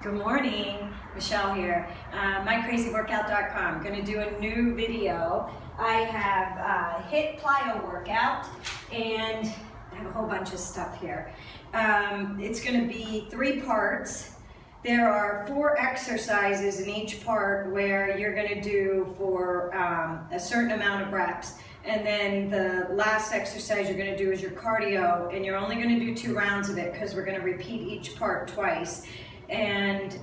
Good morning, Michelle here, mycrazyworkout.com. I'm going to do a new video. I have a HIIT Plyo workout and I have a whole bunch of stuff here. It's going to be 3 parts. There are 4 exercises in each part where you're going to do for a certain amount of reps. And then the last exercise you're going to do is your cardio, and you're only going to do 2 rounds of it because we're going to repeat each part twice. And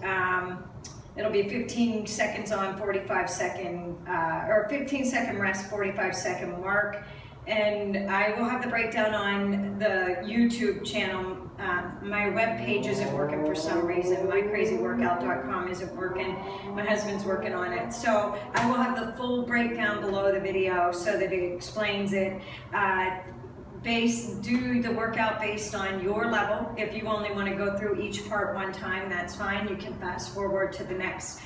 it'll be 15 seconds on, 45-second, or 15-second rest, 45-second mark. And I will have the breakdown on the YouTube channel. My web page isn't working for some reason. mycrazyworkout.com isn't working. My husband's working on it. So I will have the full breakdown below the video so that it explains it. Do the workout based on your level. If you only want to go through each part one time, that's fine. You can fast forward to the next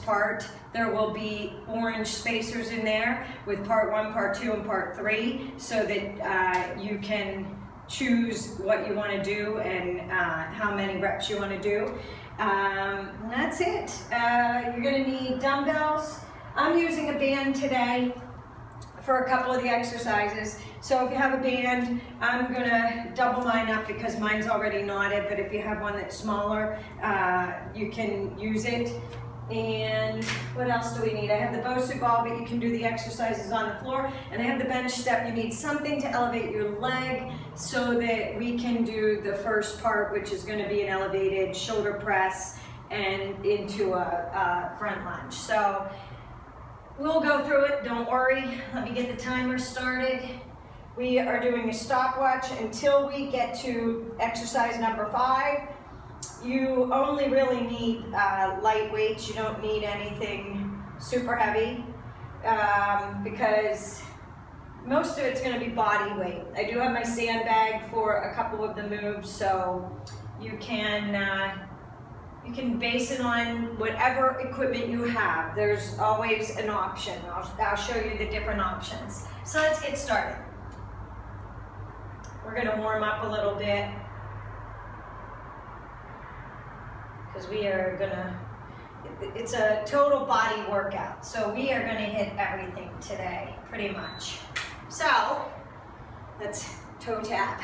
part. There will be orange spacers in there with part 1, part 2, and part 3, so that you can choose what you want to do and how many reps you want to do. That's it. You're going to need dumbbells. I'm using a band today for a couple of the exercises. So if you have a band, I'm gonna double mine up because mine's already knotted, but if you have one that's smaller, you can use it. And what else do we need? I have the BOSU ball, but you can do the exercises on the floor. And I have the bench step. You need something to elevate your leg so that we can do the first part, which is gonna be an elevated shoulder press and into a front lunge. So we'll go through it, don't worry. Let me get the timer started. We are doing a stopwatch until we get to exercise number 5. You only really need light weights. You don't need anything super heavy because most of it's going to be body weight. I do have my sandbag for a couple of the moves, so you can base it on whatever equipment you have. There's always an option. I'll show you the different options. So let's get started. We're going to warm up a little bit because we are going to, it's a total body workout. So we are going to hit everything today, pretty much. So let's toe tap.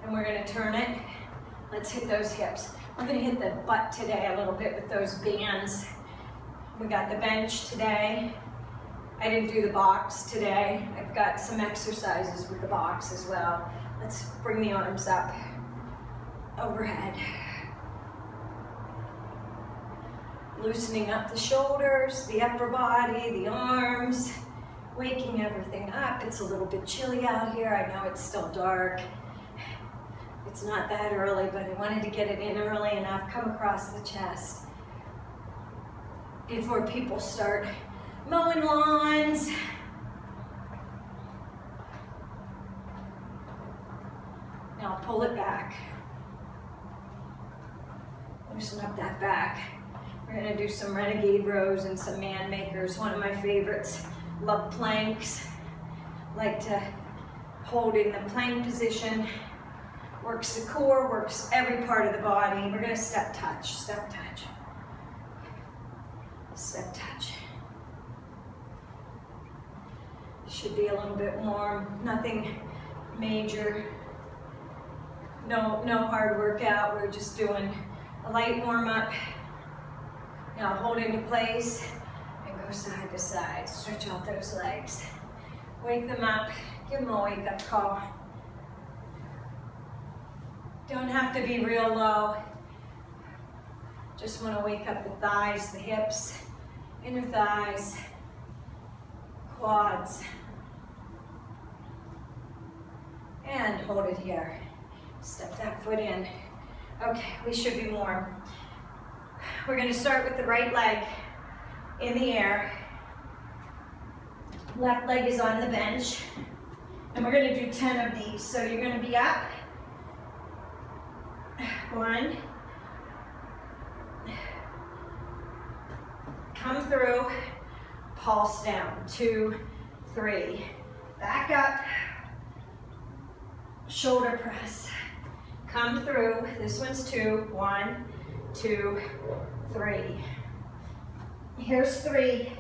And we're going to turn it. Let's hit those hips. I'm going to hit the butt today a little bit with those bands. We got the bench today. I didn't do the box today. I've got some exercises with the box as well. Let's bring the arms up overhead. Loosening up the shoulders, the upper body, the arms, waking everything up. It's a little bit chilly out here. I know it's still dark. It's not that early, but I wanted to get it in early enough, come across the chest before people start mowing lawns. Now pull it back. Loosen up that back. We're gonna do some Renegade Rows and some Manmakers, one of my favorites. Love planks. Like to hold in the plank position. Works the core, works every part of the body. We're gonna step touch, step touch. Step touch. Should be a little bit warm, nothing major. No hard workout, we're just doing a light warm up. Now hold into place and go side to side. Stretch out those legs. Wake them up, give them a wake up call. Don't have to be real low. Just want to wake up the thighs, the hips, inner thighs, quads. And hold it here. Step that foot in. Okay, we should be warm. We're going to start with the right leg in the air. Left leg is on the bench. And we're going to do 10 of these. So you're going to be up. 1. Come through. Pulse down. 2, 3. Back up. Shoulder press. Come through. This one's 2. 1, 2, 3. Here's 3.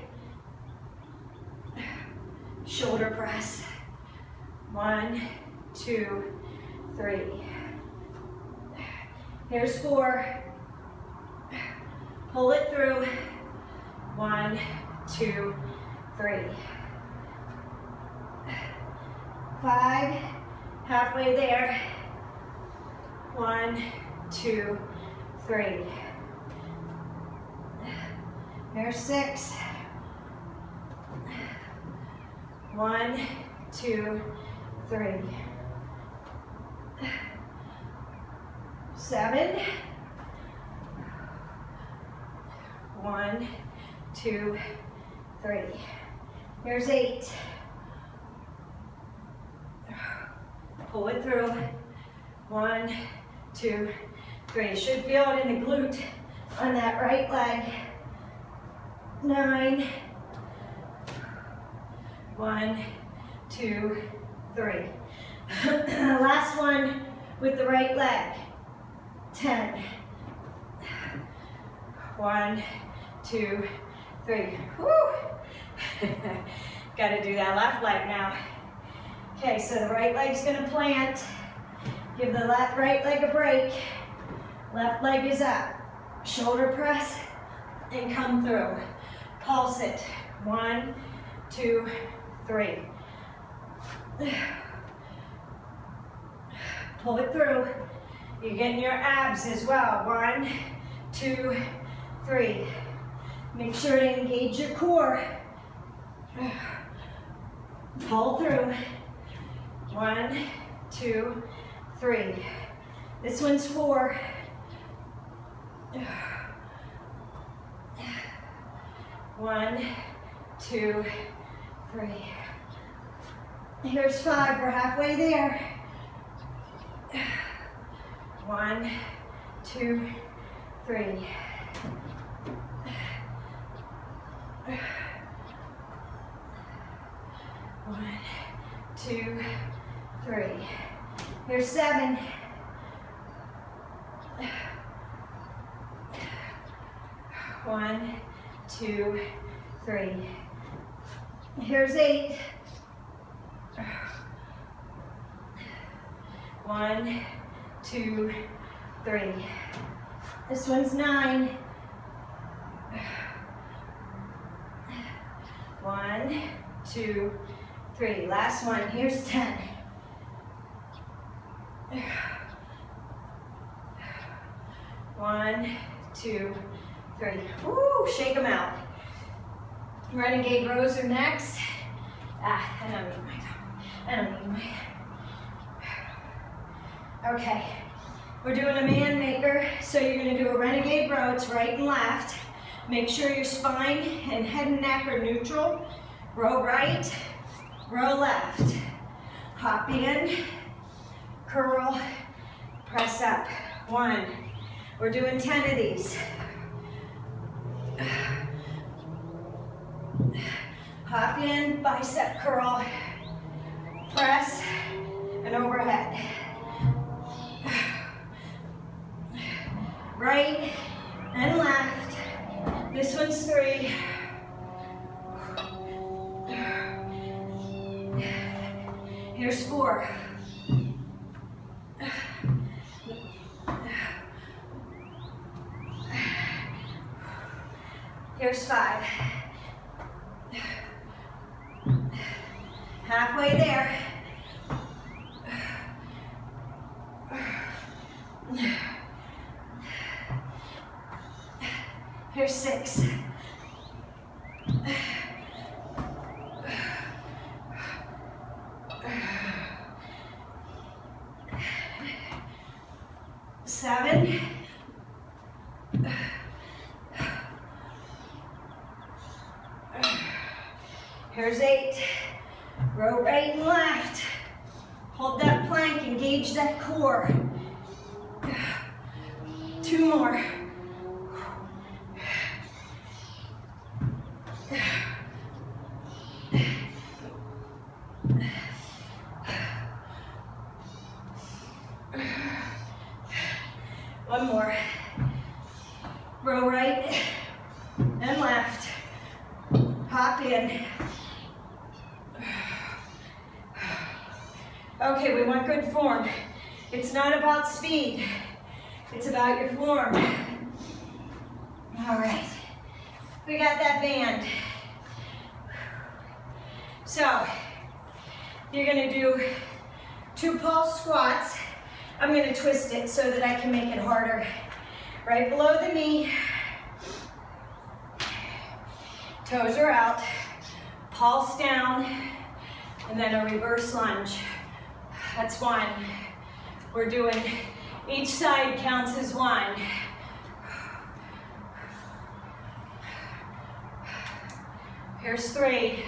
Shoulder press. 1, 2, 3. Here's 4. Pull it through. 1, 2, 3. 5. Halfway there. 1, 2, 3. Here's 6. 1, 2, 3. 7. 1, 2, 3. Here's 8. Pull it through. 1, 2, 3. Should feel it in the glute on that right leg. 9. 1, 2, 3. Last one with the right leg. 10. 1, 2, 3. Woo! Got to do that left leg now. Okay, so the right leg's going to plant. Give the right leg a break. Left leg is up. Shoulder press and come through. Pulse it. 1, 2, 3. Pull it through. You're getting your abs as well. 1, 2, 3. Make sure to engage your core. Pull through. 1, 2, 3. This one's 4. 1, 2, 3. Here's 5. We're halfway there. 1, 2, 3. 1, 2, 3. Here's 7. 1, 2, 3. Here's 8. 1, 2, 3. This one's 9. 1, 2, 3. Last one. Here's 10. 1, 2, 3. Woo! Shake them out. Renegade rows are next. I don't need my. Okay, we're doing a Manmaker, so you're going to do a Renegade row. It's right and left. Make sure your spine and head and neck are neutral. Row right, row left. Hop in, curl, press up. 1. We're doing 10 of these. Hop in, bicep curl, press, and overhead. Right and left. This one's 3. Here's 4. Here's 5. Halfway there. Here's 6. Seven. Here's 8. Row right and left. Hold that plank, engage that core. 2 more. Row right and left. Hop in. Okay, we want good form. It's not about speed. It's about your form. All right. We got that band. So, you're gonna do 2 pulse squats. I'm gonna twist it so that I can make it harder. Right below the knee. Toes are out. Pulse down. And then a reverse lunge. That's 1. We're doing, each side counts as 1. Here's 3.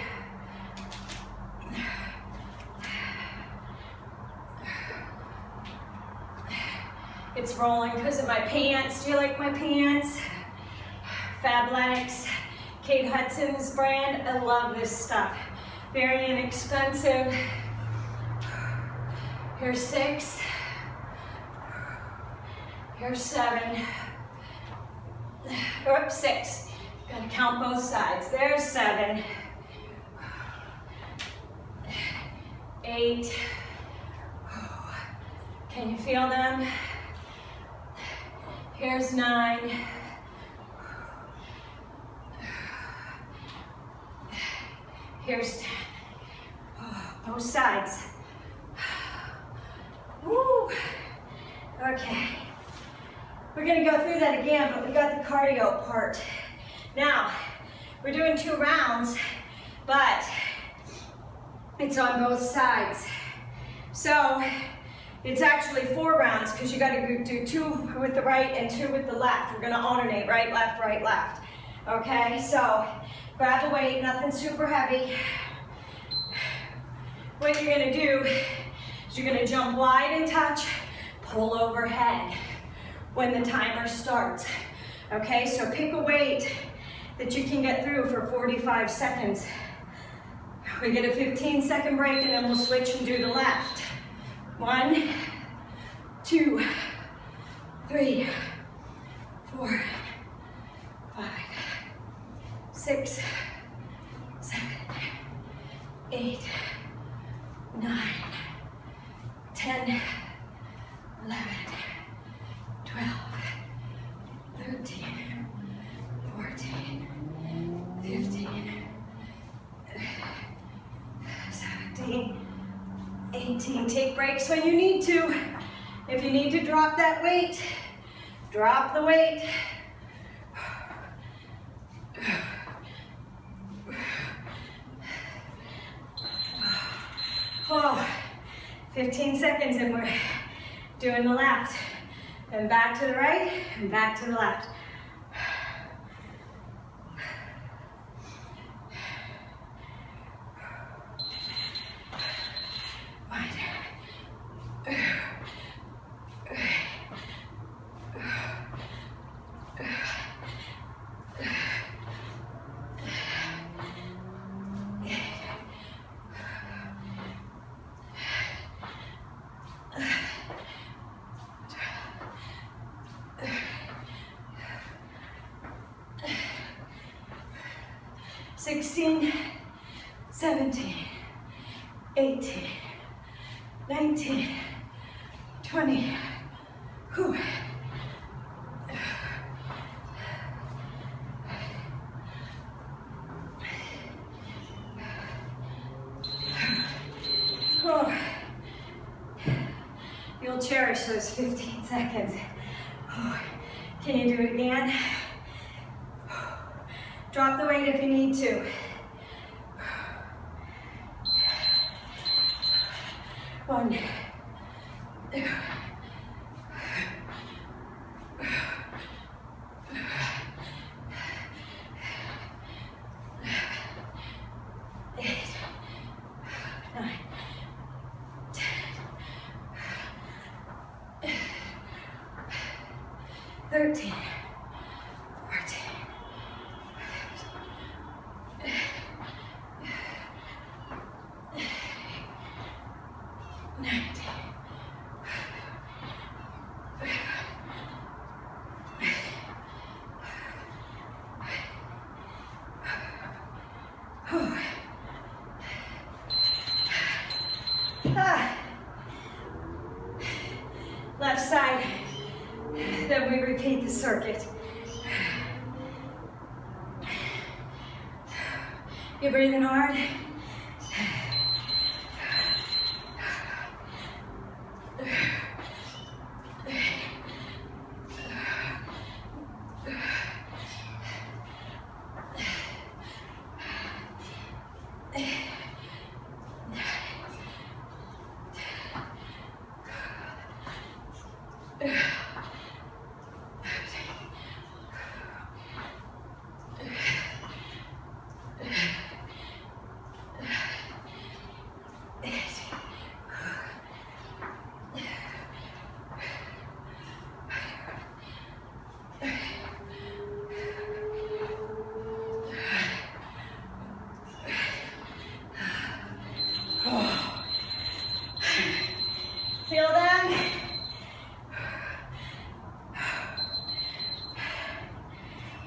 It's rolling because of my pants. Do you like my pants? Fabletics, Kate Hudson's brand. I love this stuff. Very inexpensive. Here's 6. Here's 7. Oops, 6. Gotta count both sides. There's 7. 8. Can you feel them? Here's 9. Here's 10. Both sides. Woo. Okay. We're gonna go through that again, but we got the cardio part. Now, we're doing 2 rounds, but it's on both sides. So, it's actually 4 rounds because you gotta do 2 with the right and 2 with the left. We're gonna alternate right, left. Okay, so grab a weight, nothing super heavy. What you're gonna do is you're gonna jump wide and touch, pull overhead when the timer starts. Okay, so pick a weight that you can get through for 45 seconds. We get a 15-second break and then we'll switch and do the left. 1, 2, 3, 4, 5, 6, 7, 8, 9, 10, 11, 12, 13, 14, 15, 17, 18. Take breaks when you need to. If you need to drop that weight, drop the weight. Oh, 15 seconds and we're doing the left. And back to the right and back to the left. Sixteen, 17, 18, 19, 20. Whew. Oh. You'll cherish those 15 seconds. Oh. Can you do it again? Drop the weight if you need to. One, 2, 8, 9, 10, 13, 14, 15. circuit. You're breathing hard. Feel them?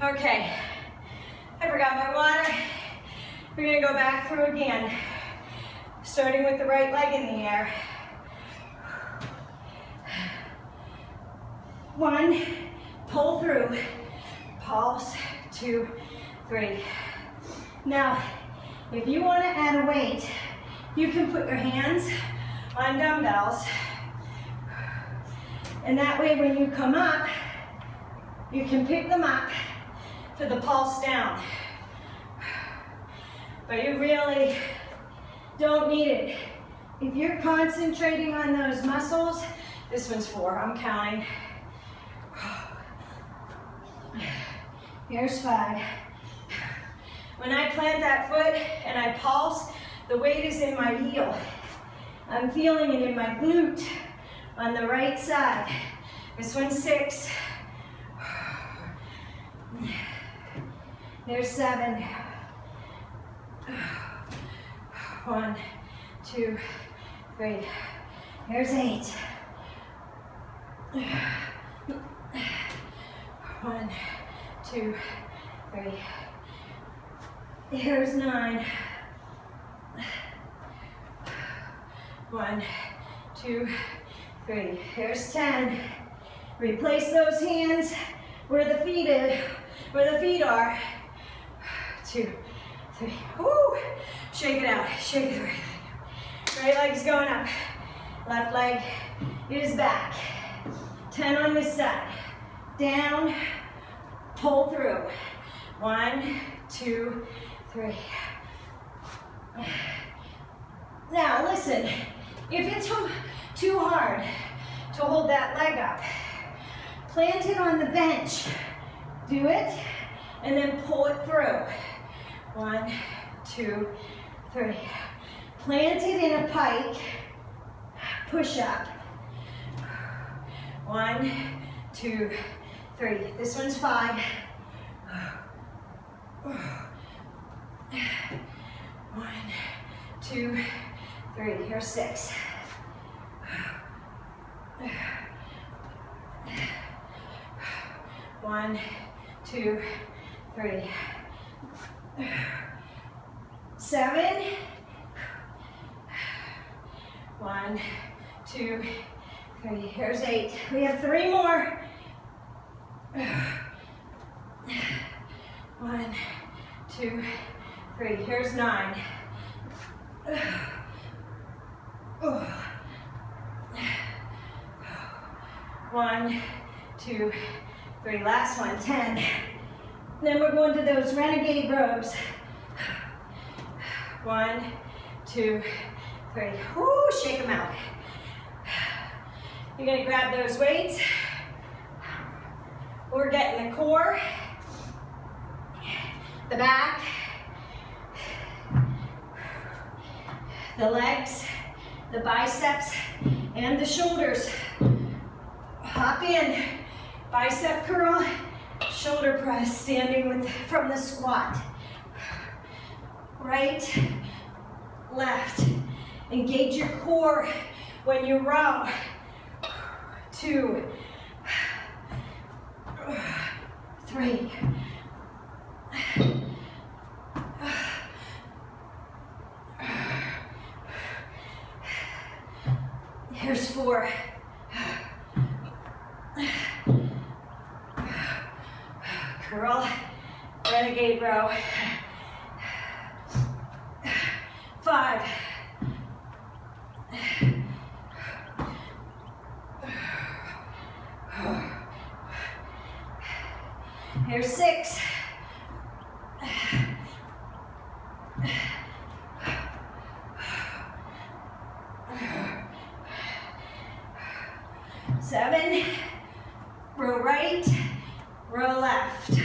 Okay, I forgot my water. We're gonna go back through again, starting with the right leg in the air. 1, pull through, pulse, 2, 3. Now, if you want to add a weight, you can put your hands on dumbbells, and that way when you come up, you can pick them up for the pulse down. But you really don't need it. If you're concentrating on those muscles, this one's 4, I'm counting. Here's 5. When I plant that foot and I pulse, the weight is in my heel. I'm feeling it in my glute on the right side. This one's 6. There's 7. 1, 2, 3. Here's 8. 1, 2, 3. Here's 9. 1, 2, 3. Here's 10. Replace those hands where the feet are. 2, 3. Woo! Shake it out. Shake it right. Right leg's going up. Left leg is back. 10 on this side. Down. Pull through. 1, 2, 3. Now listen, if it's too hard to hold that leg up, plant it on the bench. Do it, and then pull it through. 1, 2, 3. Plant it in a pike, push up. 1, 2, 3. This one's 5. 1, 2, 3. Here's 6. 1, 2, 3. 7. 1, 2, 3. Here's 8. We have 3 more. 1, 2, 3. Here's 9. 1, 2, 3. Last one, 10. Then we're going to those Renegade Rows. 1, 2, 3. Woo, shake them out. You're gonna grab those weights. We're getting the core, the back, the legs, the biceps, and the shoulders. Hop in, bicep curl, shoulder press, standing from the squat. Right, left. Engage your core when you row. 2, 3. Here's 4. Curl, Renegade Row. 5. Here's 6. 7. Row right, row left.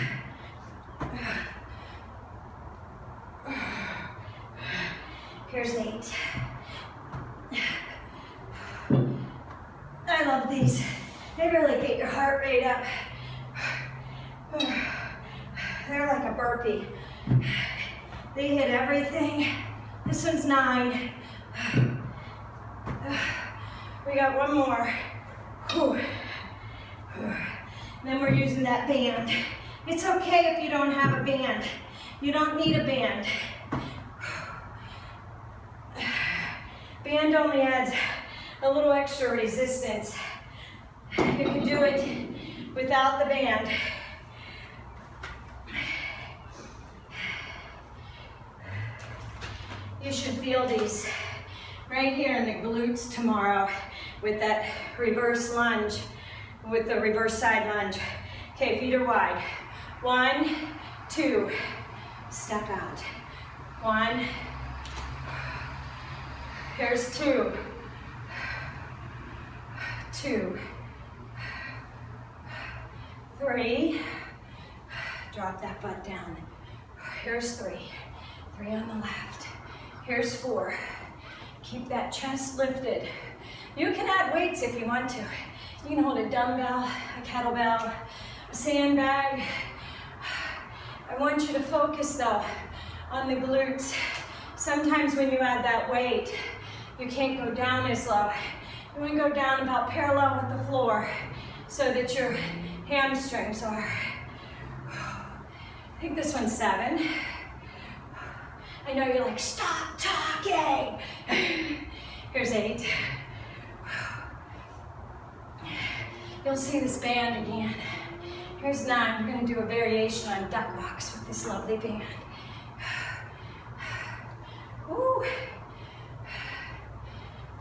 Here's 8. I love these. They really get your heart rate up. They're like a burpee. They hit everything. This one's 9. We got one more. Then we're using that band. It's okay if you don't have a band. You don't need a band. Band only adds a little extra resistance. You can do it without the band. You should feel these right here in the glutes tomorrow with that reverse lunge, with the reverse side lunge. Okay, feet are wide. 1, 2, step out. 1, here's 2, 2, 3, drop that butt down. Here's 3, 3 on the left. Here's 4, keep that chest lifted. You can add weights if you want to. You can hold a dumbbell, a kettlebell, a sandbag. I want you to focus though on the glutes. Sometimes when you add that weight, you can't go down as low. You want to go down about parallel with the floor so that your hamstrings are. I think this one's 7. I know you're like, stop talking. Here's 8. You'll see this band again. Here's 9. We're going to do a variation on duck walks with this lovely band. Ooh.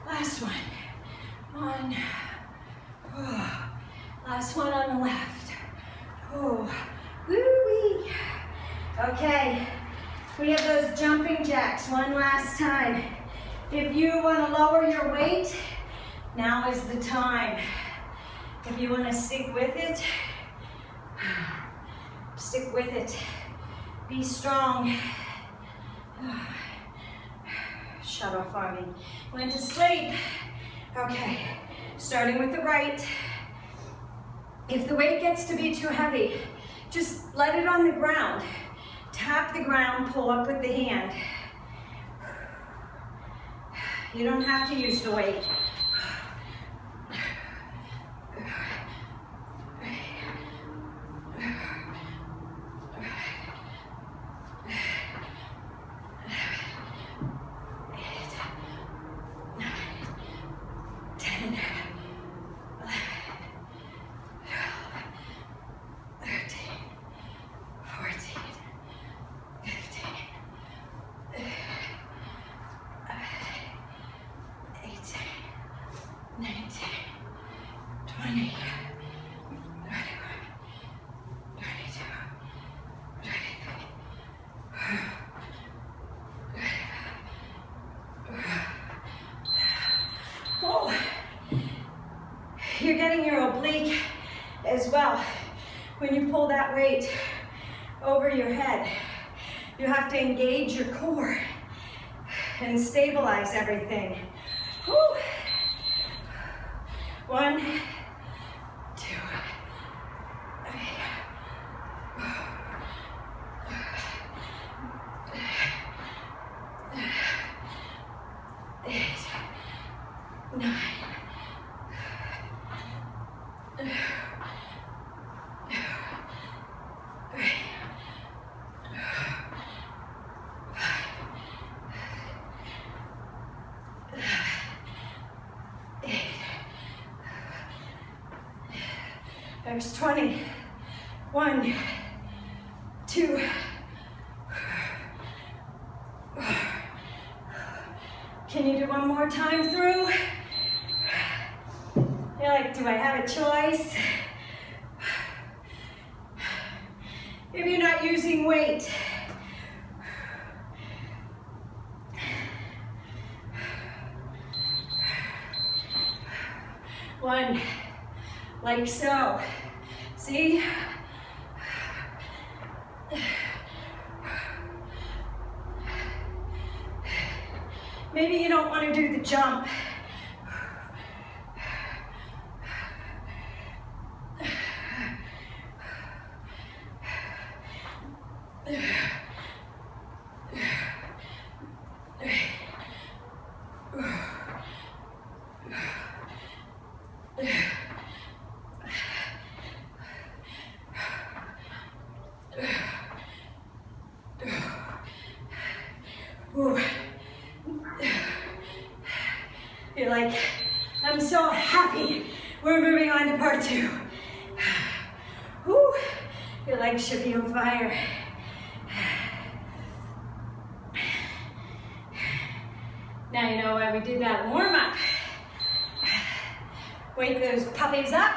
Last one. 1. Oh. Last one on the left. Oh. Woo-wee. Okay. We have those jumping jacks one last time. If you want to lower your weight, now is the time. If you want to stick with it, stick with it. Be strong. Shut off on me. Went to sleep. Okay, starting with the right. If the weight gets to be too heavy, just let it on the ground. Tap the ground, pull up with the hand. You don't have to use the weight. You're getting your oblique as well. When you pull that weight over your head, you have to engage your core and stabilize everything. Woo. 1, 2, 3. There's 20. 1, 2. Can you do one more time through? You're like, do I have a choice? If you're not using weight, one, like so. See? Maybe you don't want to do the jump. You're like, I'm so happy we're moving on to part 2. Whew. Your legs should be on fire. Now you know why we did that warm-up. Wake those puppies up.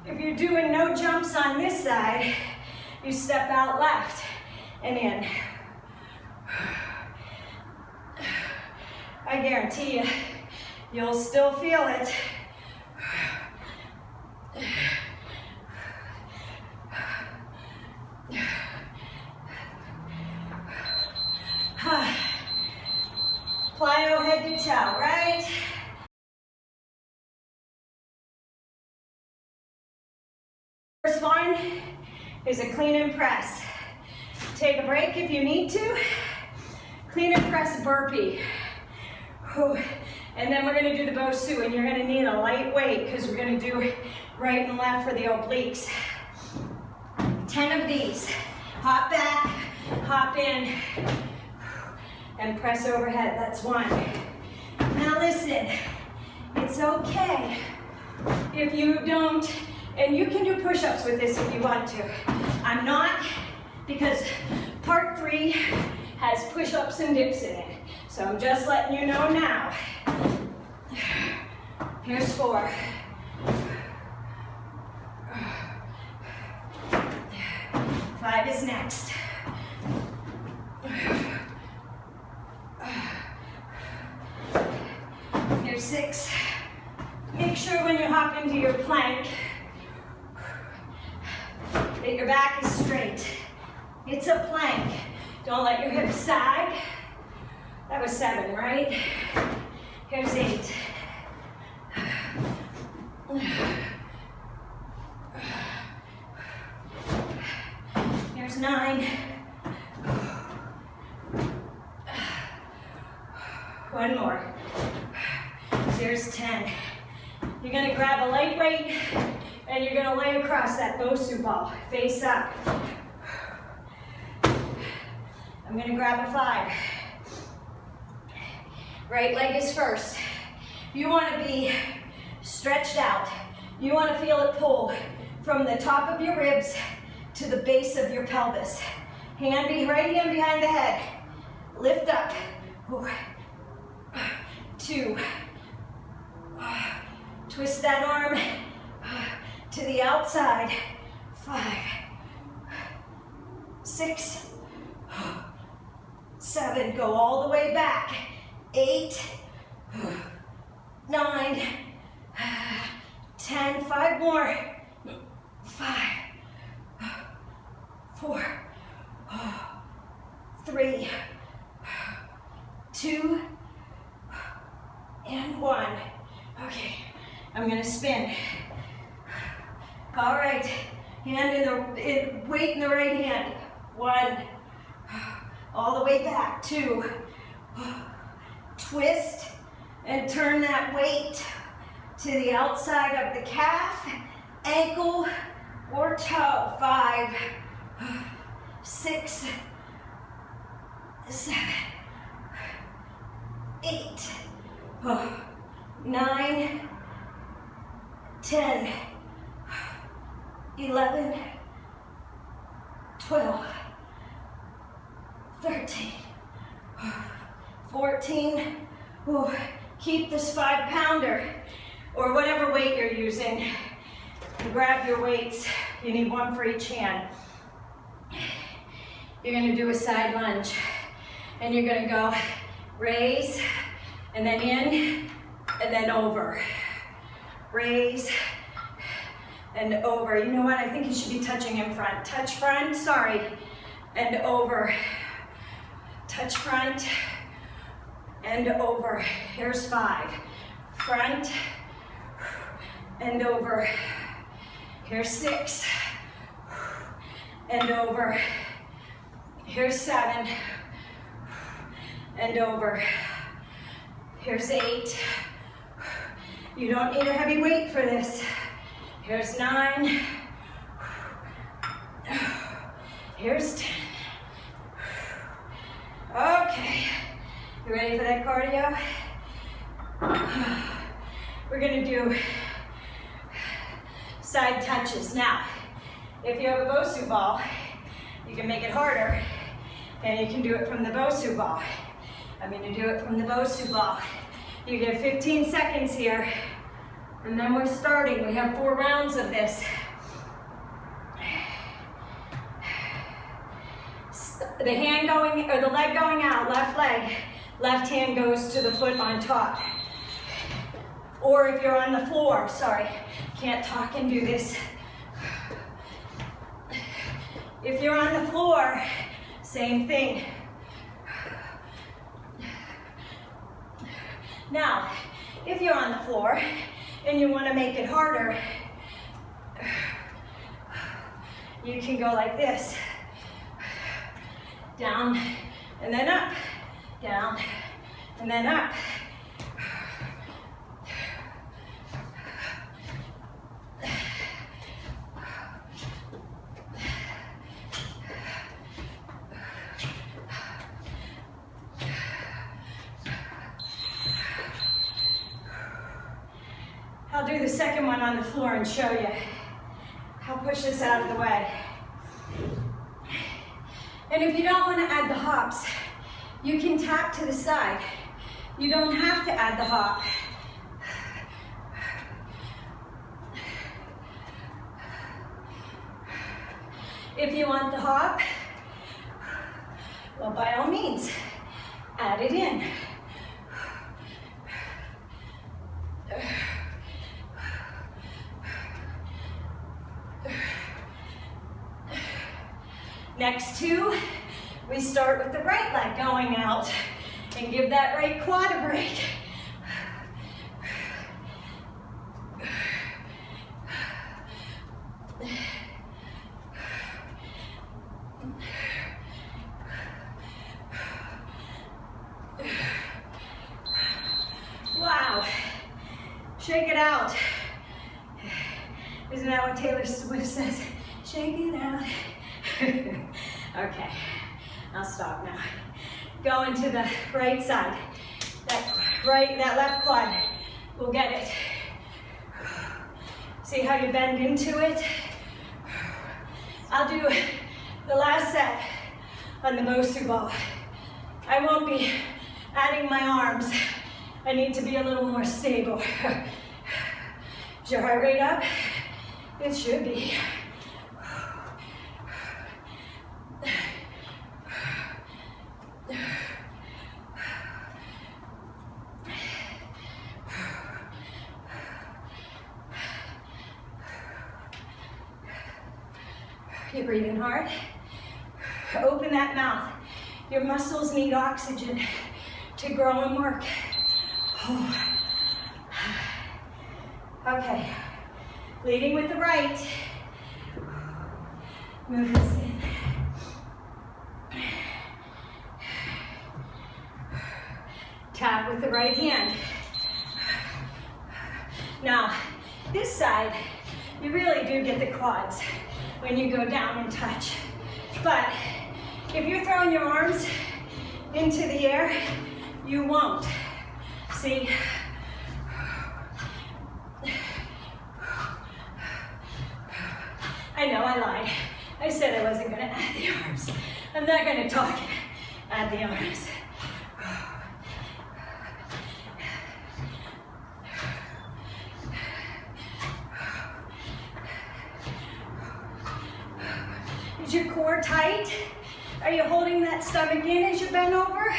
If you're doing no jumps on this side, you step out left and in. I guarantee you, you'll still feel it. Plyo head to toe, right? First one is a clean and press. Take a break if you need to. Clean and press burpee. And then we're going to do the BOSU, and you're going to need a light weight because we're going to do right and left for the obliques. 10 of these. Hop back, hop in, and press overhead. That's 1. Now listen, it's okay if you don't, and you can do push-ups with this if you want to. I'm not, because part 3 has push-ups and dips in it. So I'm just letting you know now. Here's 4. 5 is next. Here's 6. Make sure when you hop into your plank that your back is straight. It's a plank. Don't let your hips sag. That was 7, right? Here's 8. Here's 9. 1 more. Here's 10. You're going to grab a light weight and you're going to lay across that BOSU ball, face up. I'm going to grab a 5. Right leg is first. You want to be stretched out. You want to feel it pull from the top of your ribs to the base of your pelvis. Right hand behind the head. Lift up. 2. Twist that arm to the outside. 5. 6. 7. Go all the way back. 8. 9. 10. 5 more. 5. 4. 3. 2. And 1. Okay, I'm gonna spin. All right, weight in the right hand. 1. All the way back. 2. Twist and turn that weight to the outside of the calf, ankle, or toe. 5, 6, 7, 8, 9, 10, 11, 12, 13, 14. Keep this 5-pounder or whatever weight you're using. Grab your weights. You need one for each hand. You're going to do a side lunge, and you're going to go raise, and then in, and then over. Raise, and over. You know what? I think you should be touching in front. Touch front, sorry, and over. Touch front, and over. Here's 5. Front, and over. Here's 6, and over. Here's 7, and over. Here's 8. You don't need a heavy weight for this. Here's 9. Here's 10. Okay, you ready for that cardio? We're gonna do side touches. Now, if you have a BOSU ball, you can make it harder, and you can do it from the BOSU ball. I'm gonna do it from the BOSU ball. You get 15 seconds here, and then we're starting. We have 4 rounds of this. The hand going, or the leg going out, left leg, left hand goes to the foot on top. Or if you're on the floor, sorry, can't talk and do this. If you're on the floor, same thing. Now, if you're on the floor and you want to make it harder, you can go like this. Down, and then up. Down, and then up. I'll do the second one on the floor and show you. I'll push this out of the way. And if you don't want to add the hops, you can tap to the side. You don't have to add the hop. If you want the hop, well, by all means, add it in. Next 2, we start with the right leg going out and give that right quad a break. Wow, shake it out. Isn't that what Taylor Swift says? Shake it out. Okay, I'll stop now. Go into the right side. That left quad will get it. See how you bend into it? I'll do the last set on the BOSU ball. I won't be adding my arms. I need to be a little more stable. Is your heart rate up? It should be. You're breathing hard. Open that mouth. Your muscles need oxygen to grow and work. Okay, leading with the right. Move this in. Tap with the right hand. Now, this side, you really do get the quads when you go down and touch. But if you're throwing your arms into the air, you won't. See? I know I lied. I said I wasn't gonna add the arms. I'm not gonna talk at the arms. Is your core tight? Are you holding that stomach in as you bend over?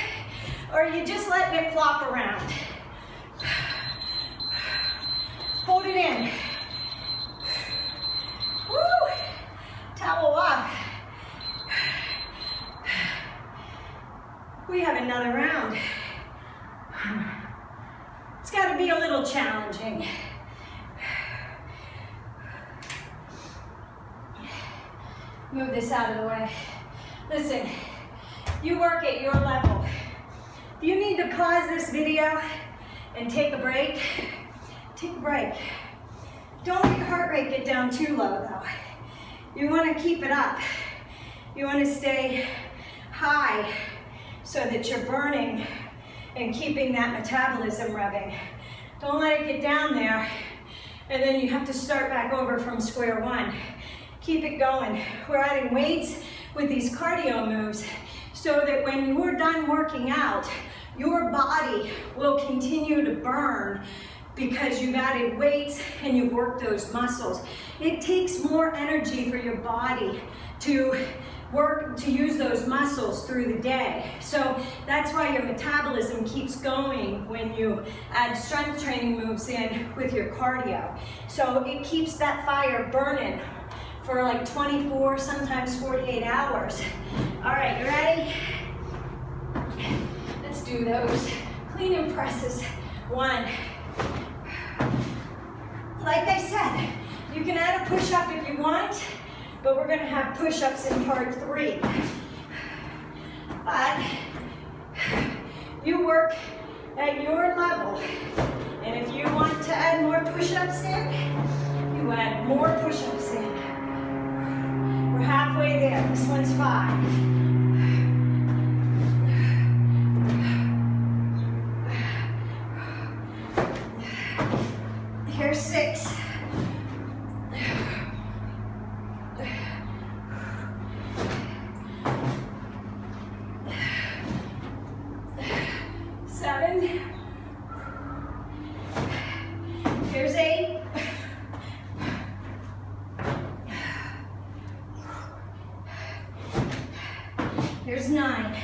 Or are you just letting it flop around? Hold it in. Woo! Towel up. We have another round. It's got to be a little challenging. Move this out of the way. Listen, you work at your level. If you need to pause this video and take a break, take a break. Don't let your heart rate get down too low though. You want to keep it up. You want to stay high so that you're burning and keeping that metabolism revving. Don't let it get down there and then you have to start back over from square one. Keep it going. We're adding weights with these cardio moves so that when you're done working out, your body will continue to burn because you've added weights and you've worked those muscles. It takes more energy for your body to use those muscles through the day. So that's why your metabolism keeps going when you add strength training moves in with your cardio. So it keeps that fire burning for like 24, sometimes 48 hours. All right, you ready? Let's do those clean and presses. One. Like I said, you can add a push-up if you want, but we're gonna have push-ups in part 3. But you work at your level, and if you want to add more push-ups in, you add more push-ups in. We're halfway there. This one's 5. Here's 6. 7. Here's 8. Here's 9.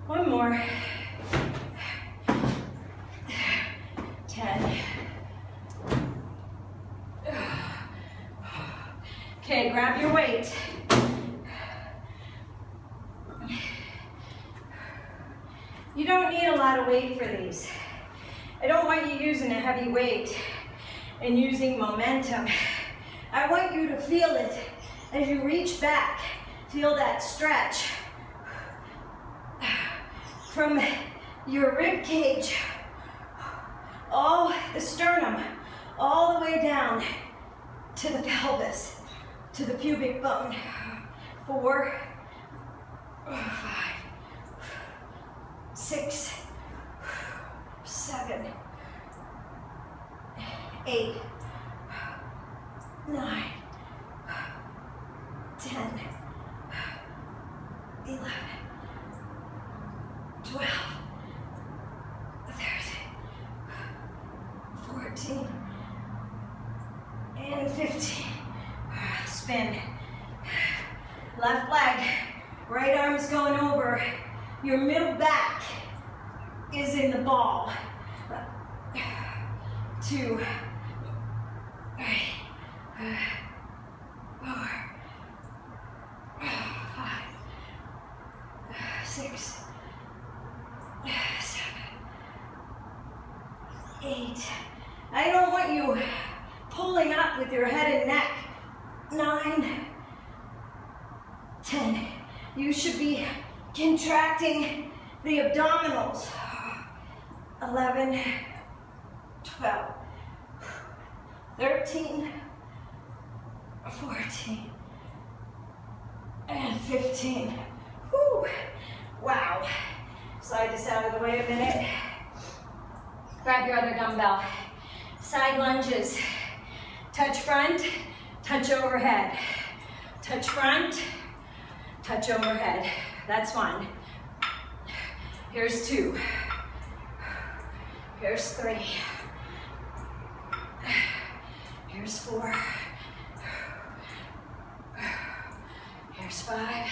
One more. 10. Okay, grab your weight. You don't need a lot of weight for these. I don't want you using a heavy weight and using momentum. I want you to feel it as you reach back. Feel that stretch from your rib cage, all the sternum, all the way down to the pelvis, to the pubic bone. 4, 5, 6, 7, 8, 9, 10, 11, 12, 13, 14, and 15. Spin. Left leg, right arm's going over. Your middle back is in the ball. 2, 3, 4, 5, 6, 7, 8. I don't want you pulling up with your head and neck. 9, 10. You should be contracting the abdominals. 11, 12, 13, 14, and 15. Whew. Wow. Slide this out of the way a minute. Grab your other dumbbell. Side lunges. Touch front, touch overhead. Touch front, touch overhead. That's one. Here's 2. Here's 3. Here's 4. Here's 5.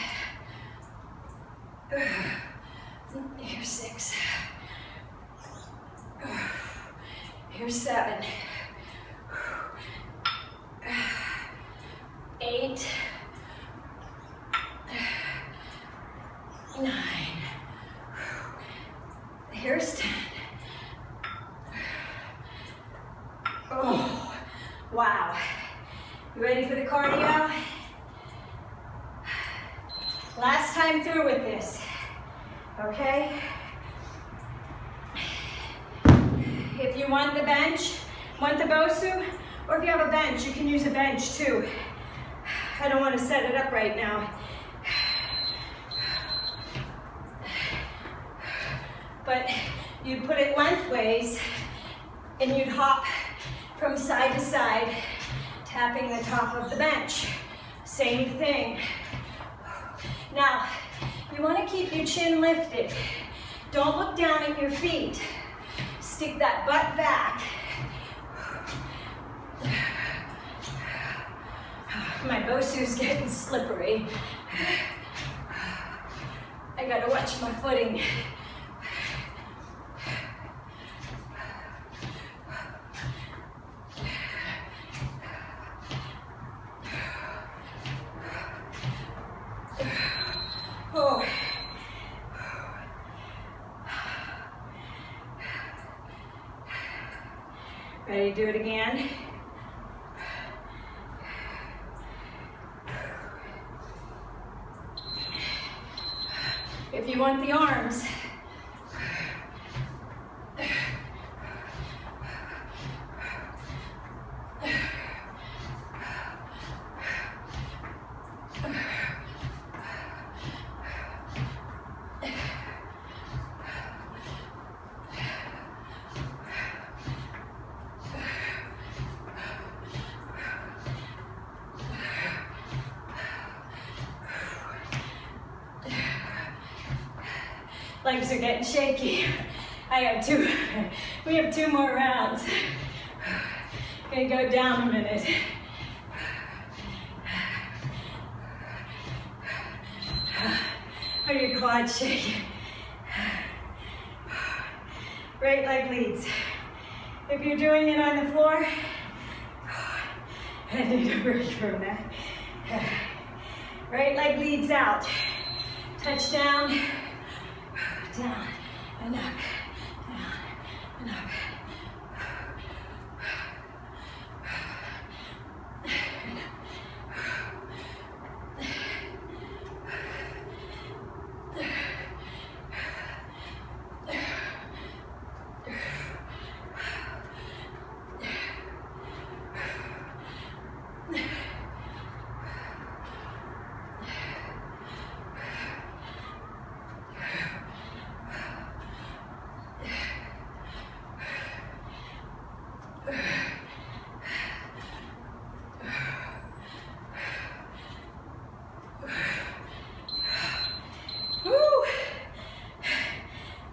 Here's 6. Here's 7. 8. 9. Here's 10. Oh, wow. You ready for the cardio? Last time through with this, okay? If you want the bench, want the BOSU, or if you have a bench, you can use a bench too. I don't want to set it up right now. But you'd put it lengthways and you'd hop from side to side, tapping the top of the bench. Same thing. Now, you want to keep your chin lifted. Don't look down at your feet. Stick that butt back. My BOSU's getting slippery. I gotta watch my footing. Oh. Ready to do it again? If you want the arms, legs are getting shaky. We have 2 more rounds. Gonna go down a minute. Are your quads shaking? Right leg leads. If you're doing it on the floor, I need a break from that. Right leg leads out. Touch down. Down and up, down and up.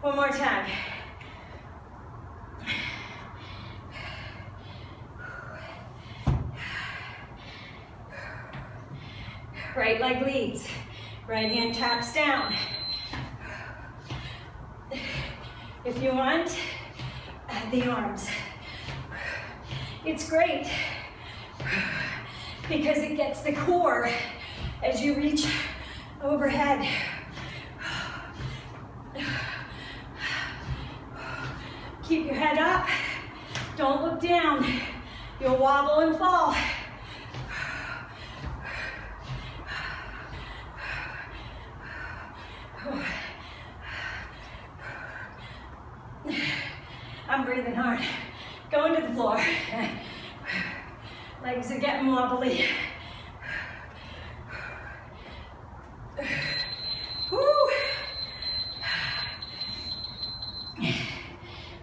One more time. Right leg leads. Right hand taps down. If you want, add the arms. It's great because it gets the core as you reach overhead. Keep your head up. Don't look down. You'll wobble and fall. I'm breathing hard. Going to the floor. Legs are getting wobbly. Woo.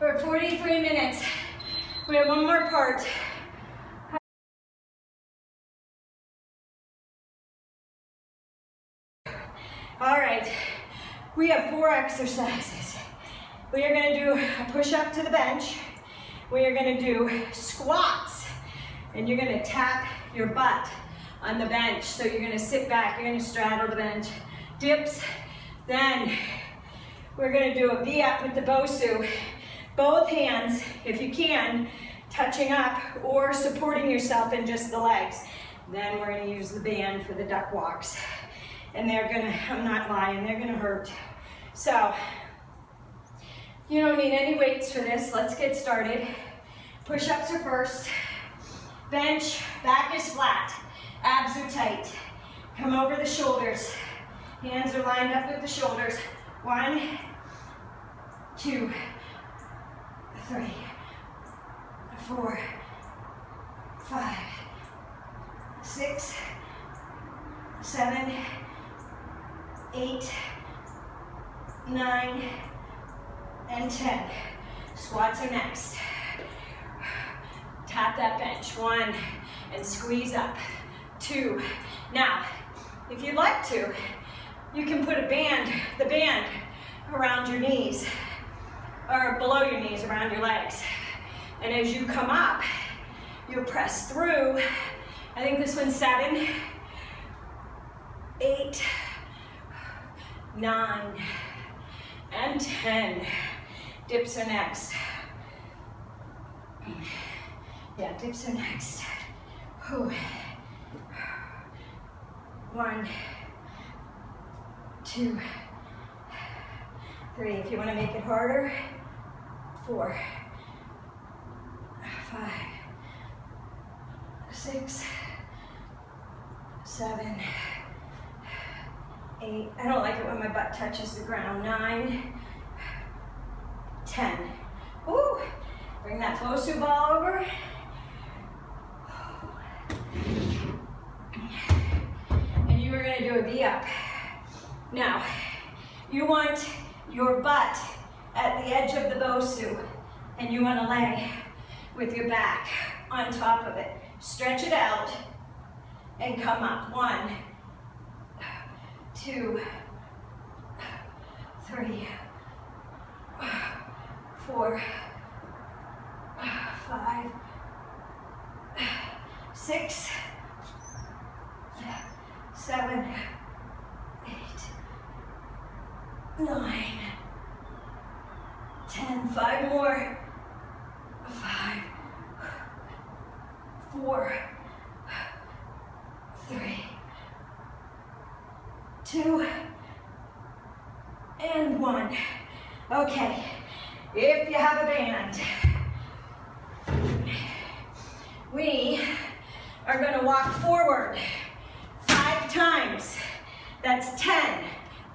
We're at 43 minutes. We have one more part. All right, we have 4 exercises. We are going to do a push-up to the bench. We are going to do squats, and you're going to tap your butt on the bench. So you're going to sit back, you're going to straddle the bench. Dips, then we're going to do a V-up with the BOSU. Both hands, if you can, touching up or supporting yourself in just the legs. Then we're going to use the band for the duck walks. And they're gonna, I'm not lying, they're gonna hurt. So, you don't need any weights for this. Let's get started. Push-ups are first. Bench, back is flat. Abs are tight. Come over the shoulders. Hands are lined up with the shoulders. 1, 2, 3, 4, 5, 6, 7, 8, 9, and 10. Squats are next. Tap that bench. 1, and squeeze up. 2. Now, if you'd like to, you can put the band around your knees, or below your knees, around your legs. And as you come up, you'll press through. I think this one's 7, 8, 9, and 10. Dips are next. Yeah, dips are next. 1, 2, 3. If you want to make it harder, 4, 5, 6, 7, 8. I don't like it when my butt touches the ground. 9, 10. Woo! Bring that BOSU ball over. And you are going to do a V-up. Now, you want your butt at the edge of the BOSU, and you want to lay with your back on top of it. Stretch it out and come up. 1, 2, 3, 4, 5, 6, 7, 8, 9, 10. 5 more. 5, 4, 3, 2, and 1. Okay, if you have a band, we are going to walk forward 5 times. That's 10.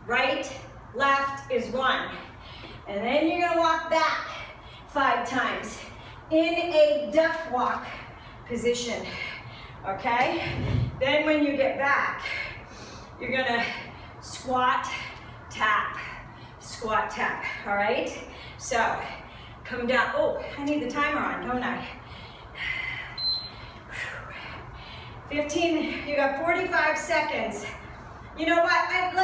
Right, left is 1. And then you're going to walk back 5 times in a duck walk position. Okay? Then when you get back, you're going to squat, tap, squat, tap. All right? So, come down. Oh, I need the timer on, don't I? 15, you got 45 seconds. You know what?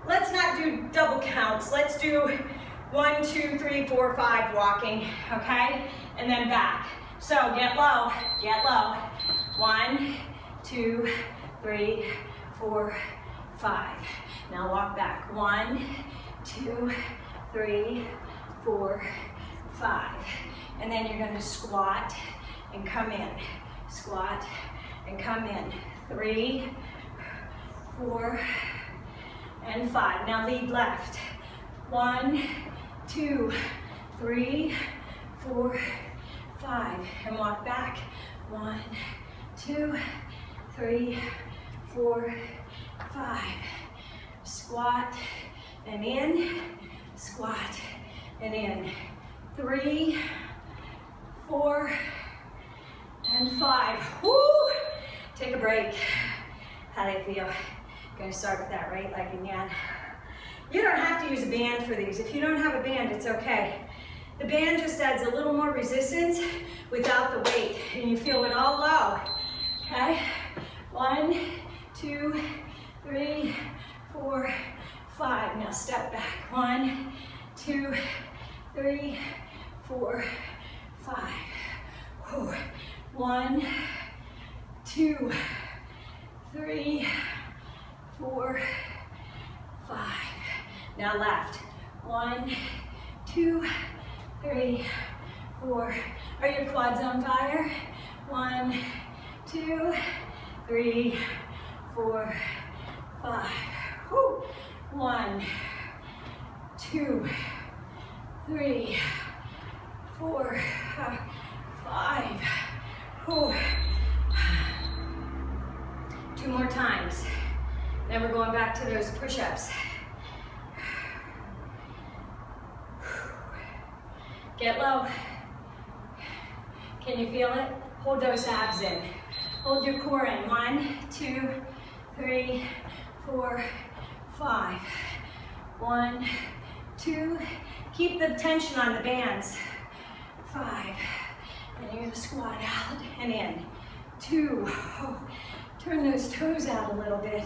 Let's not do double counts. Let's do 1, 2, 3, 4, 5 walking, okay? And then back. So get low, get low. 1, 2, 3, 4, 5. Now walk back. 1, 2, 3, 4, 5. And then you're going to squat and come in. Squat and come in. 3, 4, and 5. Now lead left. 1, 2, 3, 4, 5. And walk back. 1, 2, 3, 4, 5. Squat and in. Squat and in. 3, 4, and 5. Woo! Take a break. How do you feel? Gonna start with that right leg again. You don't have to use a band for these. If you don't have a band, it's okay. The band just adds a little more resistance without the weight, and you feel it all low. Okay? 1, 2, 3, 4, 5. Now step back. 1, 2, 3, 4, 5. Whew. 1, 2, 3, 4, 5. Now left. 1, 2, 3, 4. Are your quads on fire? 1, 2, 3, 4, 5. Whew. 1, 2, 3, 4, 5. Whew. 2 more times. Then we're going back to those push-ups. Get low. Can you feel it? Hold those abs in. Hold your core in. 1, 2, 3, 4, 5. 1, 2. Keep the tension on the bands. 5. And you're gonna squat out and in. 2. Oh, turn those toes out a little bit.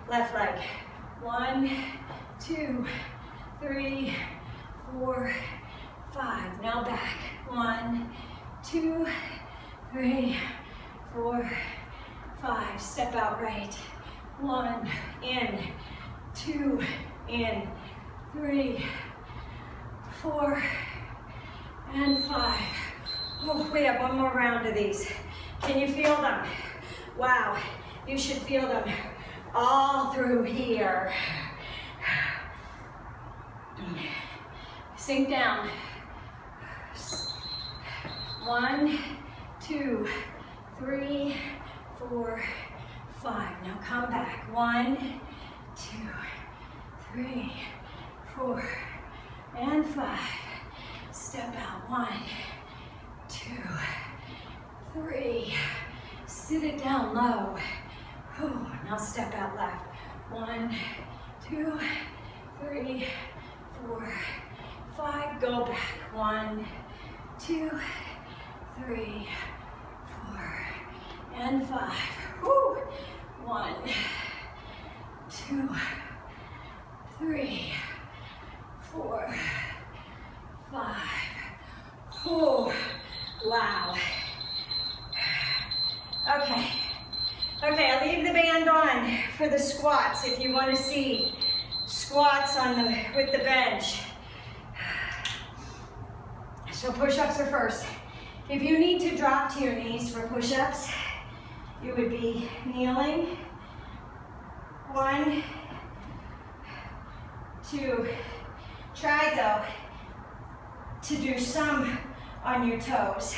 Left leg. 1, 2, 3, 4, 5. Now back. 1, 2, 3, 4, 5. Step out right. 1, in. 2, in. 3, 4, and 5. Oh, we have one more round of these. Can you feel them? Wow, you should feel them all through here. Sink down. 1, 2, 3, 4, 5. Now come back. 1, 2, 3, 4, and 5. Step out. 1, 2, 3. Sit it down low. Now step out left. 1, 2, 3, 4, 5. Go back. 1, 2, 3, 4, and 5. 1, 2, 3, 4, 5. Oh, wow. Okay. Okay, I'll leave the band on for the squats if you want to see squats with the bench. So push-ups are first. If you need to drop to your knees for push-ups, you would be kneeling. 1, 2. Try though to do some on your toes.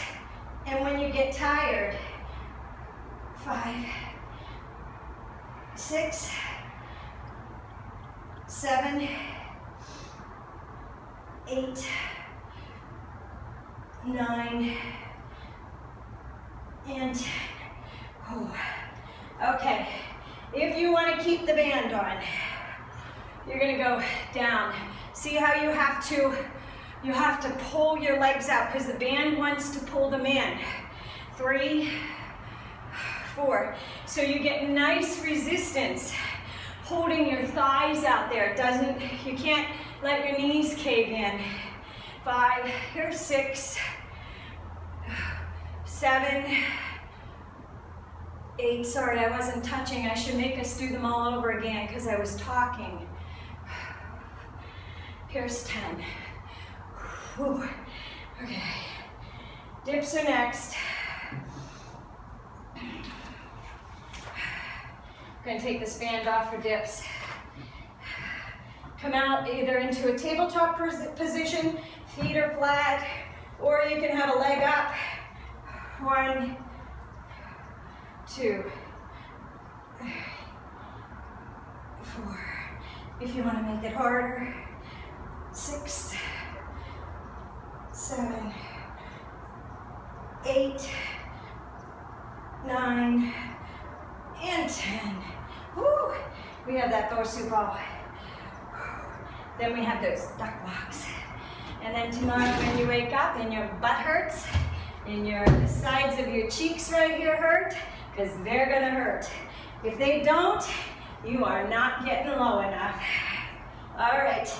And when you get tired, 5, 6, 7, 8, 9, and 10. Okay, if you want to keep the band on, you're gonna go down. See how you have to pull your legs out because the band wants to pull them in. 3, 4. So you get nice resistance holding your thighs out there. You can't let your knees cave in. 5, here's 6, 7, 8. Sorry, I wasn't touching. I should make us do them all over again because I was talking. Here's 10. Whew. Okay. Dips are next. I'm going to take this band off for dips. Come out either into a tabletop position, feet are flat, or you can have a leg up. 1, 2, 3, 4. If you want to make it harder, 6, 7, 8, 9, and 10. Woo! We have that BOSU ball. Then we have those duck walks. And then tomorrow when you wake up and your butt hurts, and your sides of your cheeks right here hurt, because they're gonna hurt. If they don't, you are not getting low enough. All right.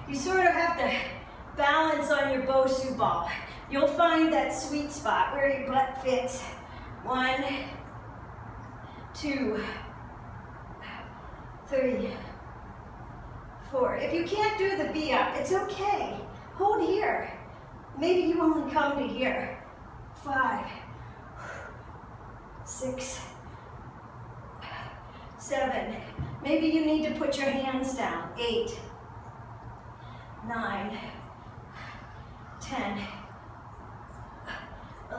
You sort of have to balance on your BOSU ball. You'll find that sweet spot where your butt fits. 1, 2, 3, 4. If you can't do the V up, it's okay. Hold here. Maybe you only come to here. 5, 6, 7. Maybe you need to put your hands down. 8, 9, 10,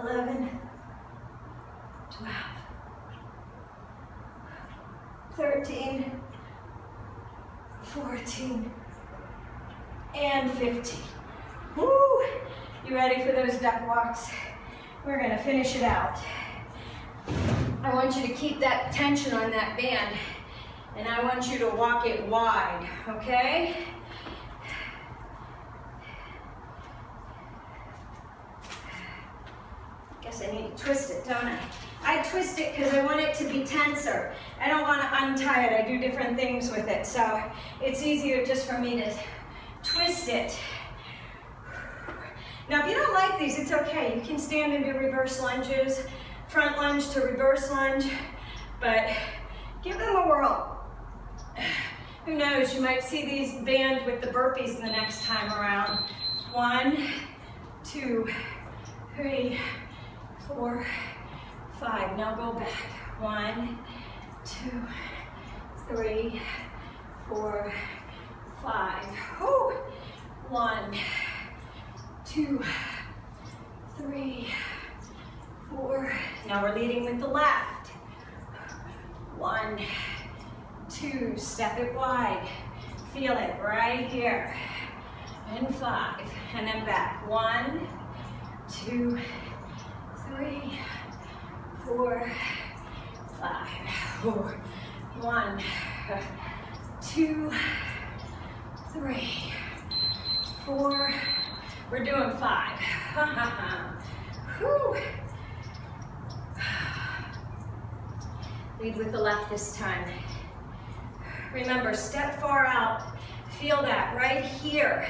11, 12, 13, 14, and 15. Woo! You ready for those duck walks? We're gonna finish it out. I want you to keep that tension on that band, and I want you to walk it wide, okay? Guess I need to twist it, don't I? I twist it because I want it to be tenser. I don't want to untie it. I do different things with it, so it's easier just for me to twist it. Now, if you don't like these, it's okay. You can stand and do reverse lunges, front lunge to reverse lunge, but give them a whirl. Who knows, you might see these band with the burpees the next time around. 1, 2, 3, 4, 5. Now go back. 1, 2, 3, 4, 5. Whew. 1, 2, 3, 4. Now we're leading with the left. 1, 2. Step it wide. Feel it right here. And 5. And then back. 1, 2, 3, 4, 5. 1, 2, 3, 4. We're doing 5. Whew. Lead with the left this time. Remember, step far out. Feel that right here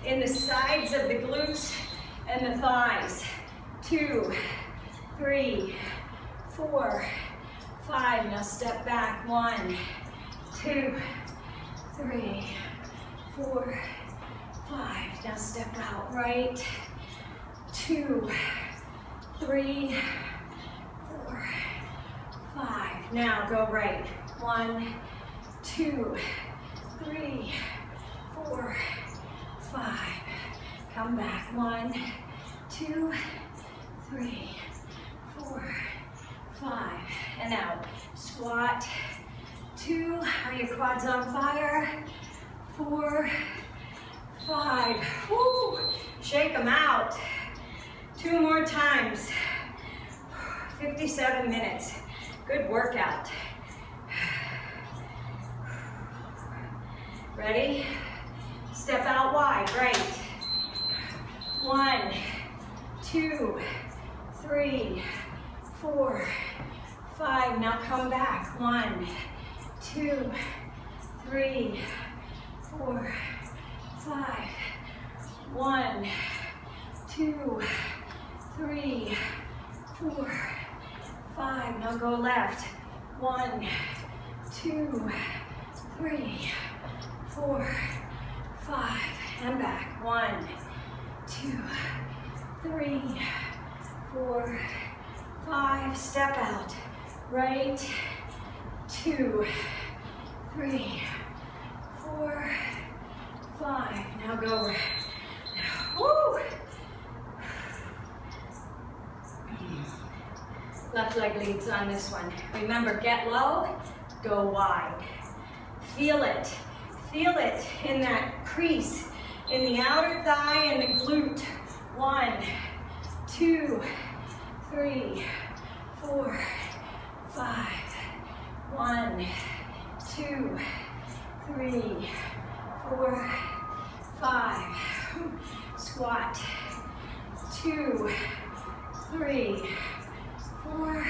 in the sides of the glutes and the thighs. 2, 3, 4, 5. Now step back. 1, 2, 3, 4, 5. Now step out. Right. 2, 3, 4, 5. Now go right. 1, 2, 3, 4, 5. Come back. 1, 2, 3, 4, 5. And out. Squat. 2. Are your quads on fire? 4, 5. Woo. Shake them out. 2 more times. 57 minutes. Good workout. Ready? Step out wide, right. 1, 2, 3, 4, 5. Now come back. 1, 2, 3, 4, 5. 1, 2, 3, 4, 5. Now go left. 1, 2, 3, 4, 5. And back. 1, 2, 3, 4, 5. Step out. Right. 2, 3, 4, 5. Now go right. Woo! Left leg leads on this one. Remember, get low, go wide. Feel it. Feel it in that crease in the outer thigh and the glute. 1, 2, 3, 4, 5. 1, 2, 3, 4, 5. Squat. 2, 3, 4,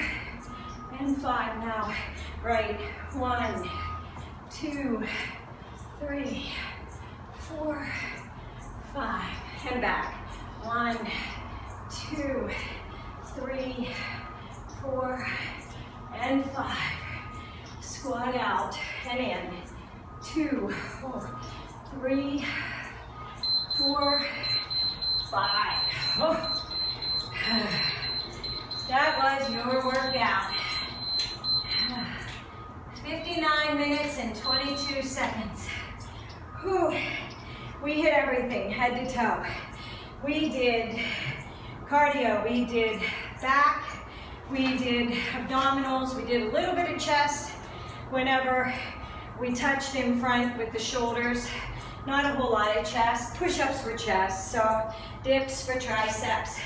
and 5. Now, right. 1, 2, 3, 4, 5. And back. 1, 2, 3, 4, and 5. Squat out and in. 2, 3, 4, 5. Oh. That was your workout. 59 minutes and 22 seconds. Whew. We hit everything, head to toe. We did cardio, we did back, we did abdominals, we did a little bit of chest whenever we touched in front with the shoulders. Not a whole lot of chest. Push-ups for chest, so dips for triceps.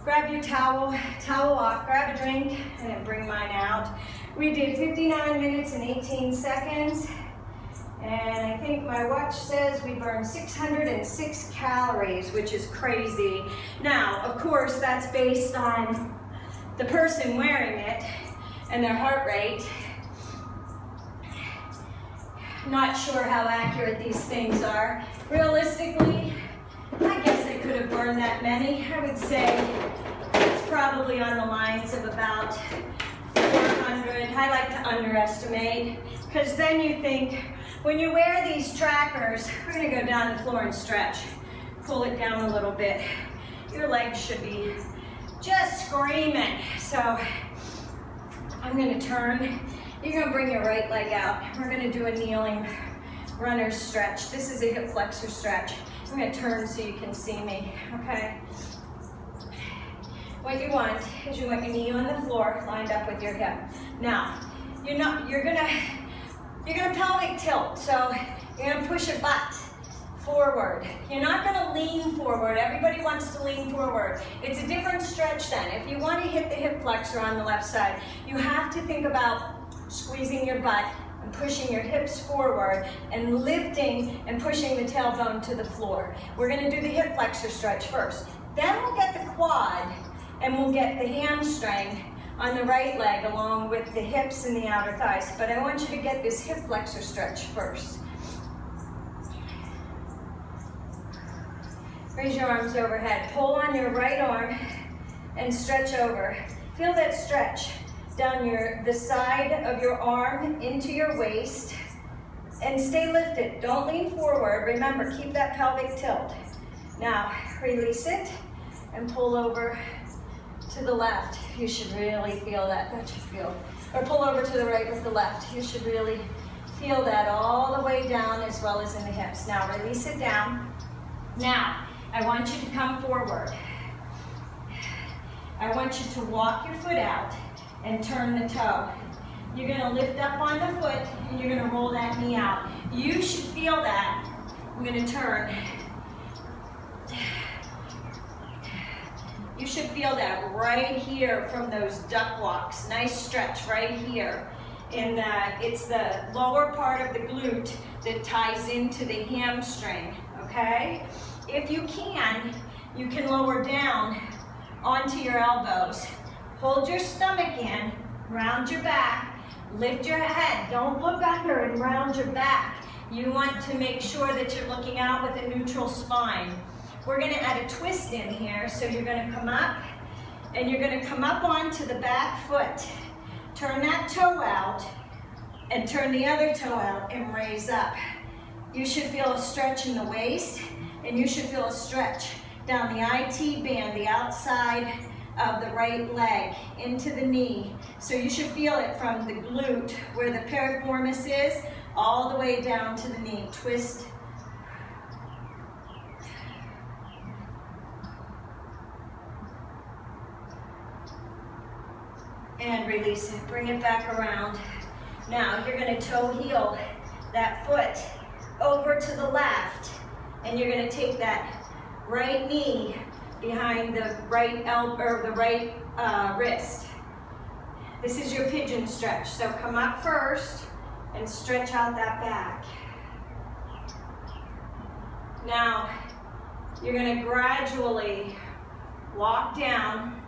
Grab your towel off, grab a drink, and then bring mine out. We did 59 minutes and 18 seconds. And I think my watch says we burned 606 calories, which is crazy. Now, of course, that's based on the person wearing it and their heart rate. Not sure how accurate these things are. Realistically, I guess I could have burned that many. I would say it's probably on the lines of about 400. I like to underestimate, because then you think, when you wear these trackers, we're gonna go down the floor and stretch. Pull it down a little bit. Your legs should be just screaming. So I'm gonna turn. You're gonna bring your right leg out. We're gonna do a kneeling runner's stretch. This is a hip flexor stretch. I'm gonna turn so you can see me, okay? What you want is you want your knee on the floor, lined up with your hip. Now, you're gonna pelvic tilt, so you're gonna push your butt forward. You're not gonna lean forward. Everybody wants to lean forward. It's a different stretch then. If you want to hit the hip flexor on the left side, you have to think about squeezing your butt and pushing your hips forward and lifting and pushing the tailbone to the floor. We're gonna do the hip flexor stretch first. Then we'll get the quad and we'll get the hamstring on the right leg along with the hips and the outer thighs. But I want you to get this hip flexor stretch first. Raise your arms overhead. Pull on your right arm and stretch over. Feel that stretch down the side of your arm into your waist, and stay lifted. Don't lean forward. Remember, keep that pelvic tilt. Now, release it and pull over to the left. You should really feel that. That should feel. Or pull over to the right with the left. You should really feel that all the way down as well as in the hips. Now, release it down. Now, I want you to come forward. I want you to walk your foot out and turn the toe. You're gonna lift up on the foot and you're gonna roll that knee out. You should feel that. I'm gonna turn. You should feel that right here from those duck walks. Nice stretch right here. It's the lower part of the glute that ties into the hamstring, okay? If you can lower down onto your elbows. Hold your stomach in, round your back, lift your head. Don't look under and round your back. You want to make sure that you're looking out with a neutral spine. We're gonna add a twist in here, so you're gonna come up, and you're gonna come up onto the back foot. Turn that toe out, and turn the other toe out, and raise up. You should feel a stretch in the waist, and you should feel a stretch down the IT band, the outside of the right leg, into the knee. So you should feel it from the glute, where the piriformis is, all the way down to the knee. Twist. And release it. Bring it back around. Now you're going to toe heel that foot over to the left. And you're gonna take that right knee behind the right elbow, or the right wrist. This is your pigeon stretch. So come up first and stretch out that back. Now, you're gonna gradually walk down,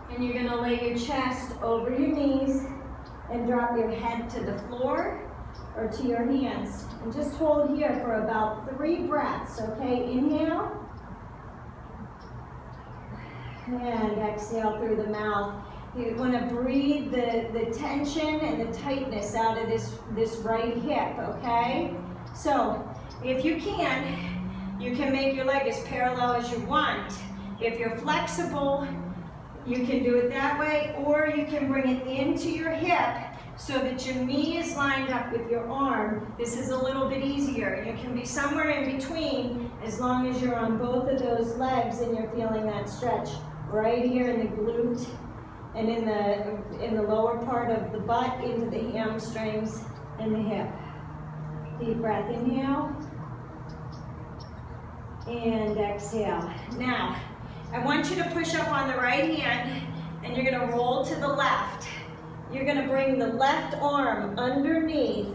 and you're gonna lay your chest over your knees and drop your head to the floor or to your hands. And just hold here for about 3 breaths, okay? Inhale. And exhale through the mouth. You want to breathe the tension and the tightness out of this right hip, okay? So, if you can make your leg as parallel as you want. If you're flexible, you can do it that way, or you can bring it into your hip so that your knee is lined up with your arm. This is a little bit easier. You can be somewhere in between as long as you're on both of those legs and you're feeling that stretch right here in the glute and in the lower part of the butt, into the hamstrings and the hip. Deep breath, inhale and exhale. Now, I want you to push up on the right hand, and you're gonna roll to the left. You're gonna bring the left arm underneath,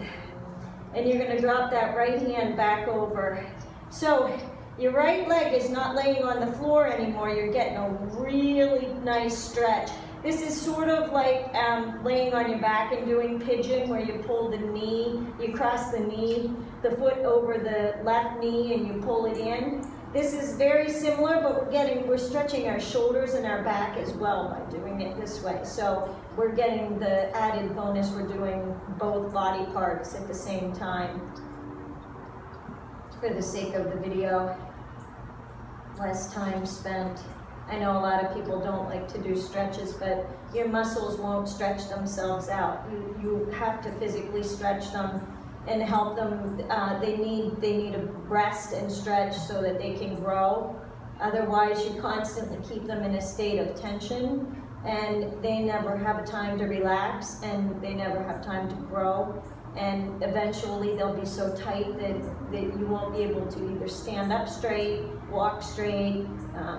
and you're gonna drop that right hand back over. So your right leg is not laying on the floor anymore. You're getting a really nice stretch. This is sort of like laying on your back and doing pigeon, where you pull the knee, you cross the knee, the foot over the left knee, and you pull it in. This is very similar, but we're stretching our shoulders and our back as well by doing it this way. So we're getting the added bonus. We're doing both body parts at the same time. For the sake of the video, less time spent. I know a lot of people don't like to do stretches, but your muscles won't stretch themselves out. You have to physically stretch them and help them. They need a rest and stretch so that they can grow. Otherwise, you constantly keep them in a state of tension, and they never have a time to relax, and they never have time to grow. And eventually they'll be so tight that you won't be able to either stand up straight, walk straight.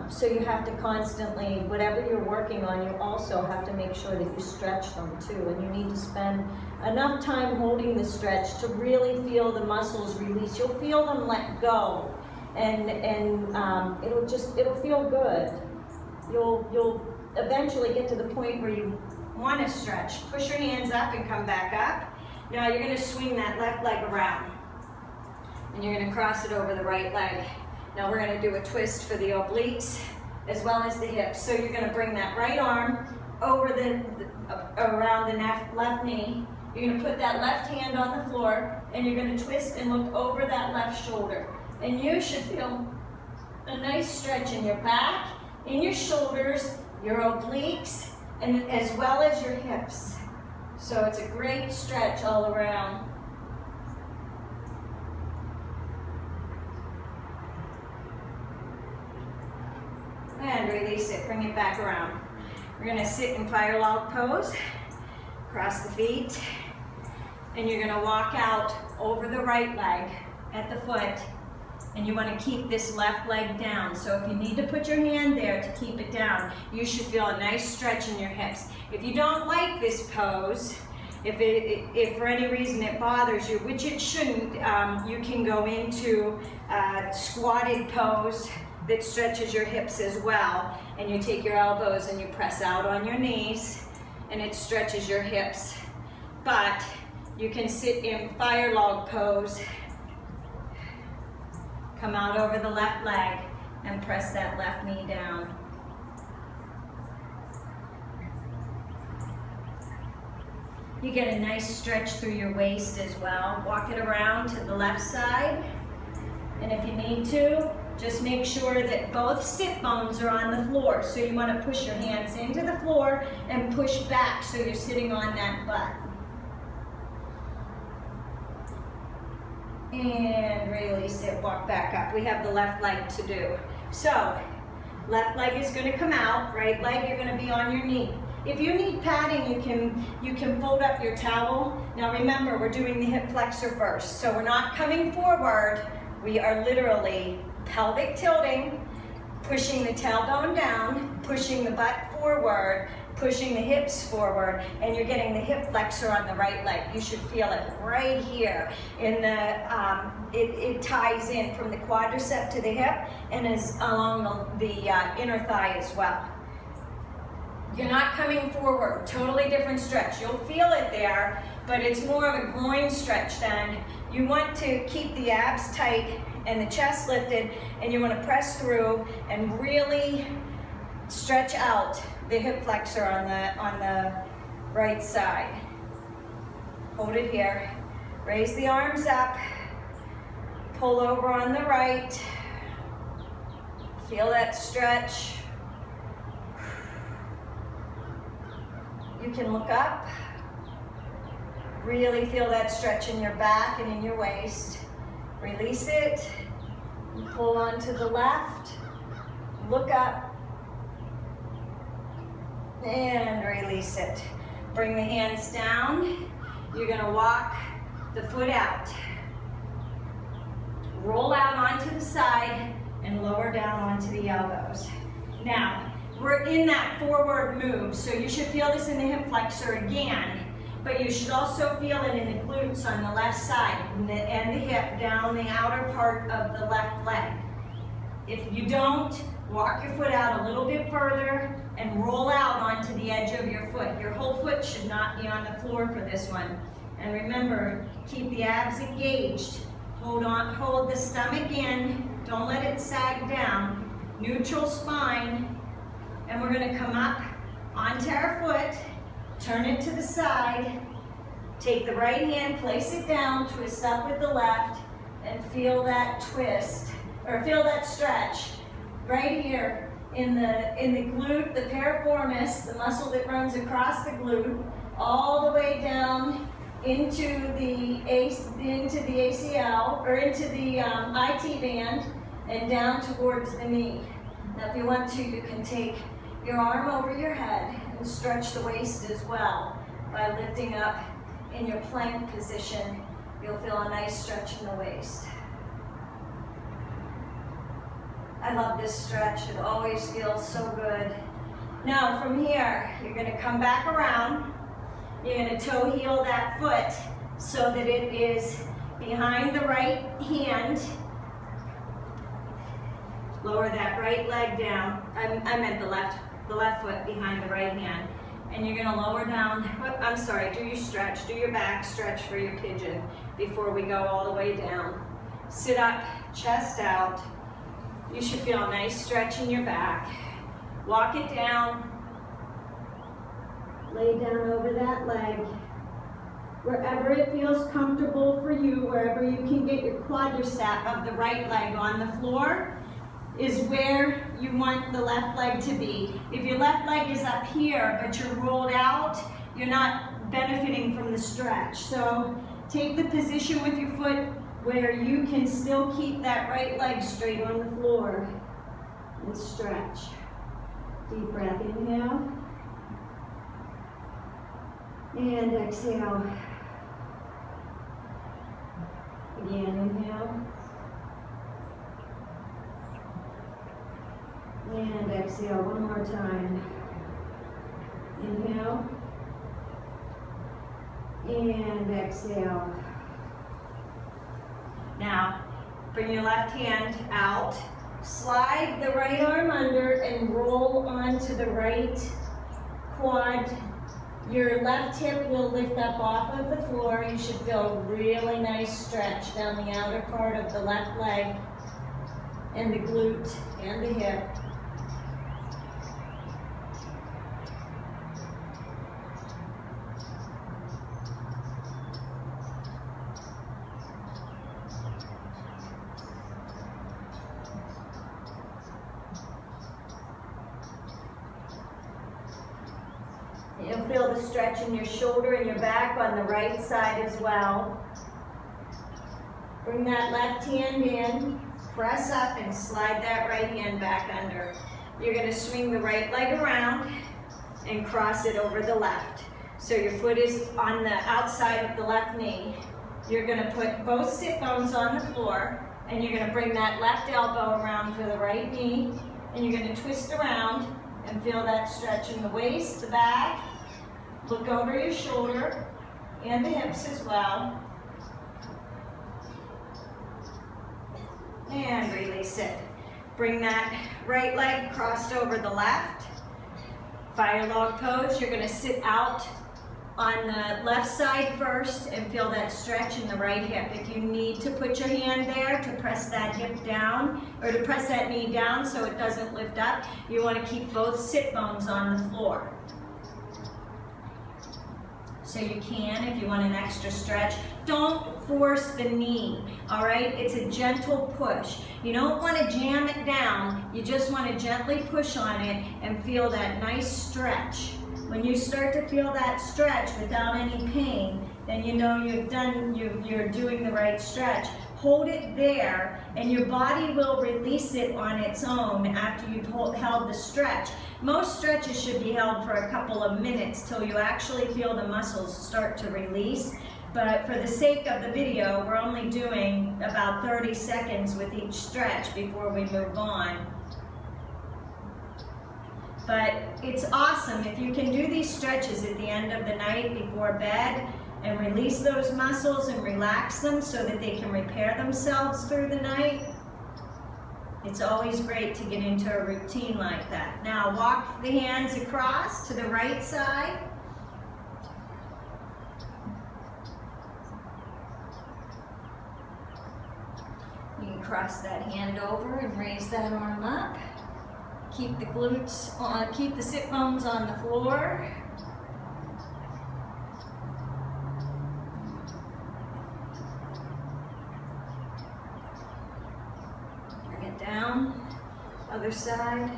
So you have to constantly, whatever you're working on, you also have to make sure that you stretch them too. And you need to spend enough time holding the stretch to really feel the muscles release. You'll feel them let go, and it'll feel good. You'll eventually get to the point where you want to stretch. Push your hands up and come back up. Now you're going to swing that left leg around, and you're going to cross it over the right leg. Now we're going to do a twist for the obliques as well as the hips. So you're going to bring that right arm over around the left knee. You're going to put that left hand on the floor, and you're going to twist and look over that left shoulder. And you should feel a nice stretch in your back, in your shoulders, your obliques, and as well as your hips. So it's a great stretch all around. And release it, bring it back around. We're gonna sit in fire log pose, cross the feet, and you're gonna walk out over the right leg at the foot, and you wanna keep this left leg down. So if you need to put your hand there to keep it down, you should feel a nice stretch in your hips. If you don't like this pose, if for any reason it bothers you, which it shouldn't, you can go into a squatted pose that stretches your hips as well. And you take your elbows and you press out on your knees, and it stretches your hips. But you can sit in fire log pose, come out over the left leg, and press that left knee down. You get a nice stretch through your waist as well. Walk it around to the left side. And if you need to, just make sure that both sit bones are on the floor. So you want to push your hands into the floor and push back so you're sitting on that butt. And release it, walk back up. We have the left leg to do. So, left leg is going to come out, right leg you're going to be on your knee. If you need padding, you can fold up your towel. Now remember, we're doing the hip flexor first. So we're not coming forward, We are literally pelvic tilting, pushing the tailbone down, pushing the butt forward, pushing the hips forward, and you're getting the hip flexor on the right leg. You should feel it right here. In the, it ties in from the quadricep to the hip and is along the inner thigh as well. You're not coming forward, totally different stretch. You'll feel it there, but it's more of a groin stretch then. You want to keep the abs tight and the chest lifted, and you want to press through and really stretch out the hip flexor on the right side. Hold it here. Raise the arms up. Pull over on the right. Feel that stretch. You can look up. Really feel that stretch in your back and in your waist. Release it. Pull onto the left. Look up. And release it. Bring the hands down. You're going to walk the foot out. Roll out onto the side and lower down onto the elbows. Now, we're in that forward move, so you should feel this in the hip flexor again, but you should also feel it in the glutes on the left side and the hip down the outer part of the left leg. If you don't, walk your foot out a little bit further and roll out onto the edge of your foot. Your whole foot should not be on the floor for this one. And remember, keep the abs engaged. Hold on, hold the stomach in. Don't let it sag down. Neutral spine. And we're going to come up onto our foot, turn it to the side, take the right hand, place it down, twist up with the left, and feel that twist, or feel that stretch right here in the glute, the piriformis, the muscle that runs across the glute, all the way down into the ACL, or into the IT band, and down towards the knee. Now if you want to, you can take your arm over your head and stretch the waist as well by lifting up in your plank position. You'll feel a nice stretch in the waist. I love this stretch. It always feels so good. Now from here, you're going to come back around. You're going to toe heel that foot so that it is behind the right hand. Lower that right leg down. I meant the left foot behind the right hand. And you're going to lower down, I'm sorry, do your stretch, do your back stretch for your pigeon before we go all the way down. Sit up, chest out. You should feel a nice stretch in your back. Walk it down. Lay down over that leg. Wherever it feels comfortable for you, wherever you can get your quadricep of the right leg on the floor, is where you want the left leg to be. If your left leg is up here, but you're rolled out, you're not benefiting from the stretch. So take the position with your foot where you can still keep that right leg straight on the floor and stretch. Deep breath, inhale. And exhale. Again, inhale. And exhale one more time. Inhale. And exhale. Now, bring your left hand out. Slide the right arm under and roll onto the right quad. Your left hip will lift up off of the floor. You should feel a really nice stretch down the outer part of the left leg and the glute and the hip. You'll feel the stretch in your shoulder and your back on the right side as well. Bring that left hand in, press up and slide that right hand back under. You're going to swing the right leg around and cross it over the left. So your foot is on the outside of the left knee. You're going to put both sit bones on the floor. And you're gonna bring that left elbow around for the right knee, and you're gonna twist around and feel that stretch in the waist, the back. Look over your shoulder and the hips as well. And release it. Bring that right leg crossed over the left. Fire log pose. You're gonna sit out on the left side first and feel that stretch in the right hip. If you need to put your hand there to press that hip down or to press that knee down so it doesn't lift up, you want to keep both sit bones on the floor. So you can, if you want an extra stretch. Don't force the knee, all right? It's a gentle push. You don't want to jam it down. You just want to gently push on it and feel that nice stretch. When you start to feel that stretch without any pain, then you know you're doing the right stretch. Hold it there, and your body will release it on its own after you've held the stretch. Most stretches should be held for a couple of minutes till you actually feel the muscles start to release. But for the sake of the video, we're only doing about 30 seconds with each stretch before we move on. But it's awesome if you can do these stretches at the end of the night before bed and release those muscles and relax them so that they can repair themselves through the night. It's always great to get into a routine like that. Now walk the hands across to the right side. You can cross that hand over and raise that arm up. Keep the glutes on, keep the sit bones on the floor. Bring it down, other side.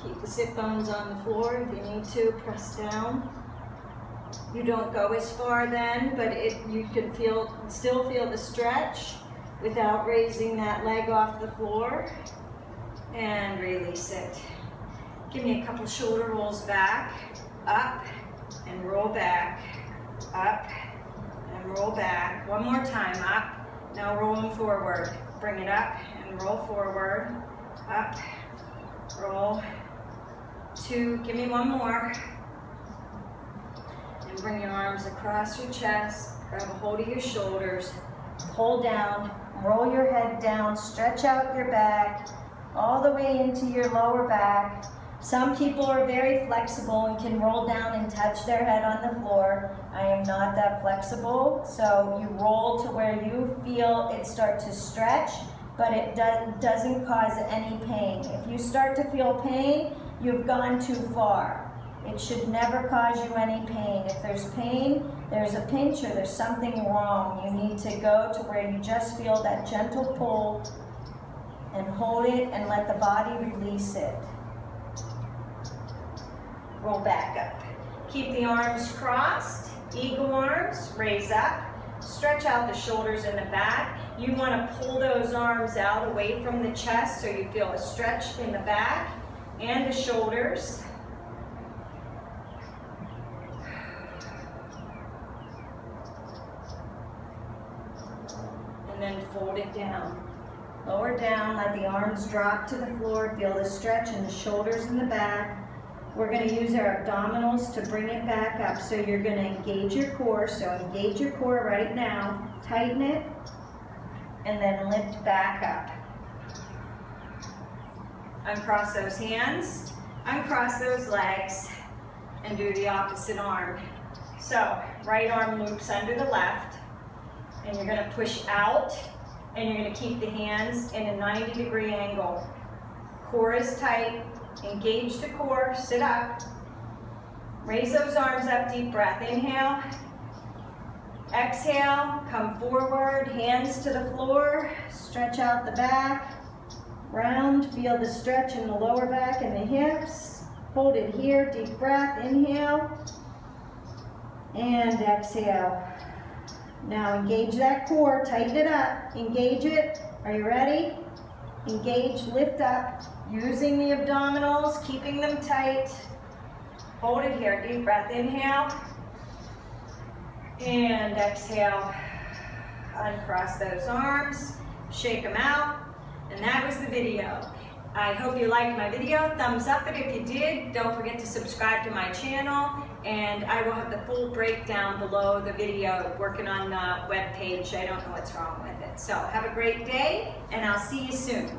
Keep the sit bones on the floor. If you need to, press down. You don't go as far then, but you can still feel the stretch without raising that leg off the floor. And release it. Give me a couple shoulder rolls back, up, and roll back, up, and roll back. One more time, up. Now roll them forward. Bring it up and roll forward, up, roll, 2, give me one more. And bring your arms across your chest, grab a hold of your shoulders, pull down, roll your head down, stretch out your back, all the way into your lower back. Some people are very flexible and can roll down and touch their head on the floor. I am not that flexible, so you roll to where you feel it start to stretch, but it doesn't cause any pain. If you start to feel pain, you've gone too far. It should never cause you any pain. If there's pain, there's a pinch or there's something wrong. You need to go to where you just feel that gentle pull and hold it and let the body release it. Roll back up. Keep the arms crossed, eagle arms, raise up, stretch out the shoulders in the back. You want to pull those arms out away from the chest so you feel a stretch in the back and the shoulders. And then fold it down. Lower down, let the arms drop to the floor, feel the stretch in the shoulders and the back. We're going to use our abdominals to bring it back up. So you're going to engage your core. So engage your core right now, tighten it, and then lift back up. Uncross those hands, uncross those legs, and do the opposite arm. So right arm loops under the left, and you're going to push out, and you're going to keep the hands in a 90-degree angle. Core is tight. Engage the core, sit up. Raise those arms up, deep breath. Inhale. Exhale, come forward, hands to the floor. Stretch out the back. Round, feel the stretch in the lower back and the hips. Hold it here, deep breath. Inhale. And exhale. Now engage that core, tighten it up. Engage it. Are you ready? Engage, lift up. Using the abdominals, keeping them tight. Hold it here, deep breath, inhale. And exhale. Uncross those arms, shake them out, and that was the video. I hope you liked my video. Thumbs up it if you did. Don't forget to subscribe to my channel, and I will have the full breakdown below the video, working on the web page. I don't know what's wrong with it. So have a great day, and I'll see you soon.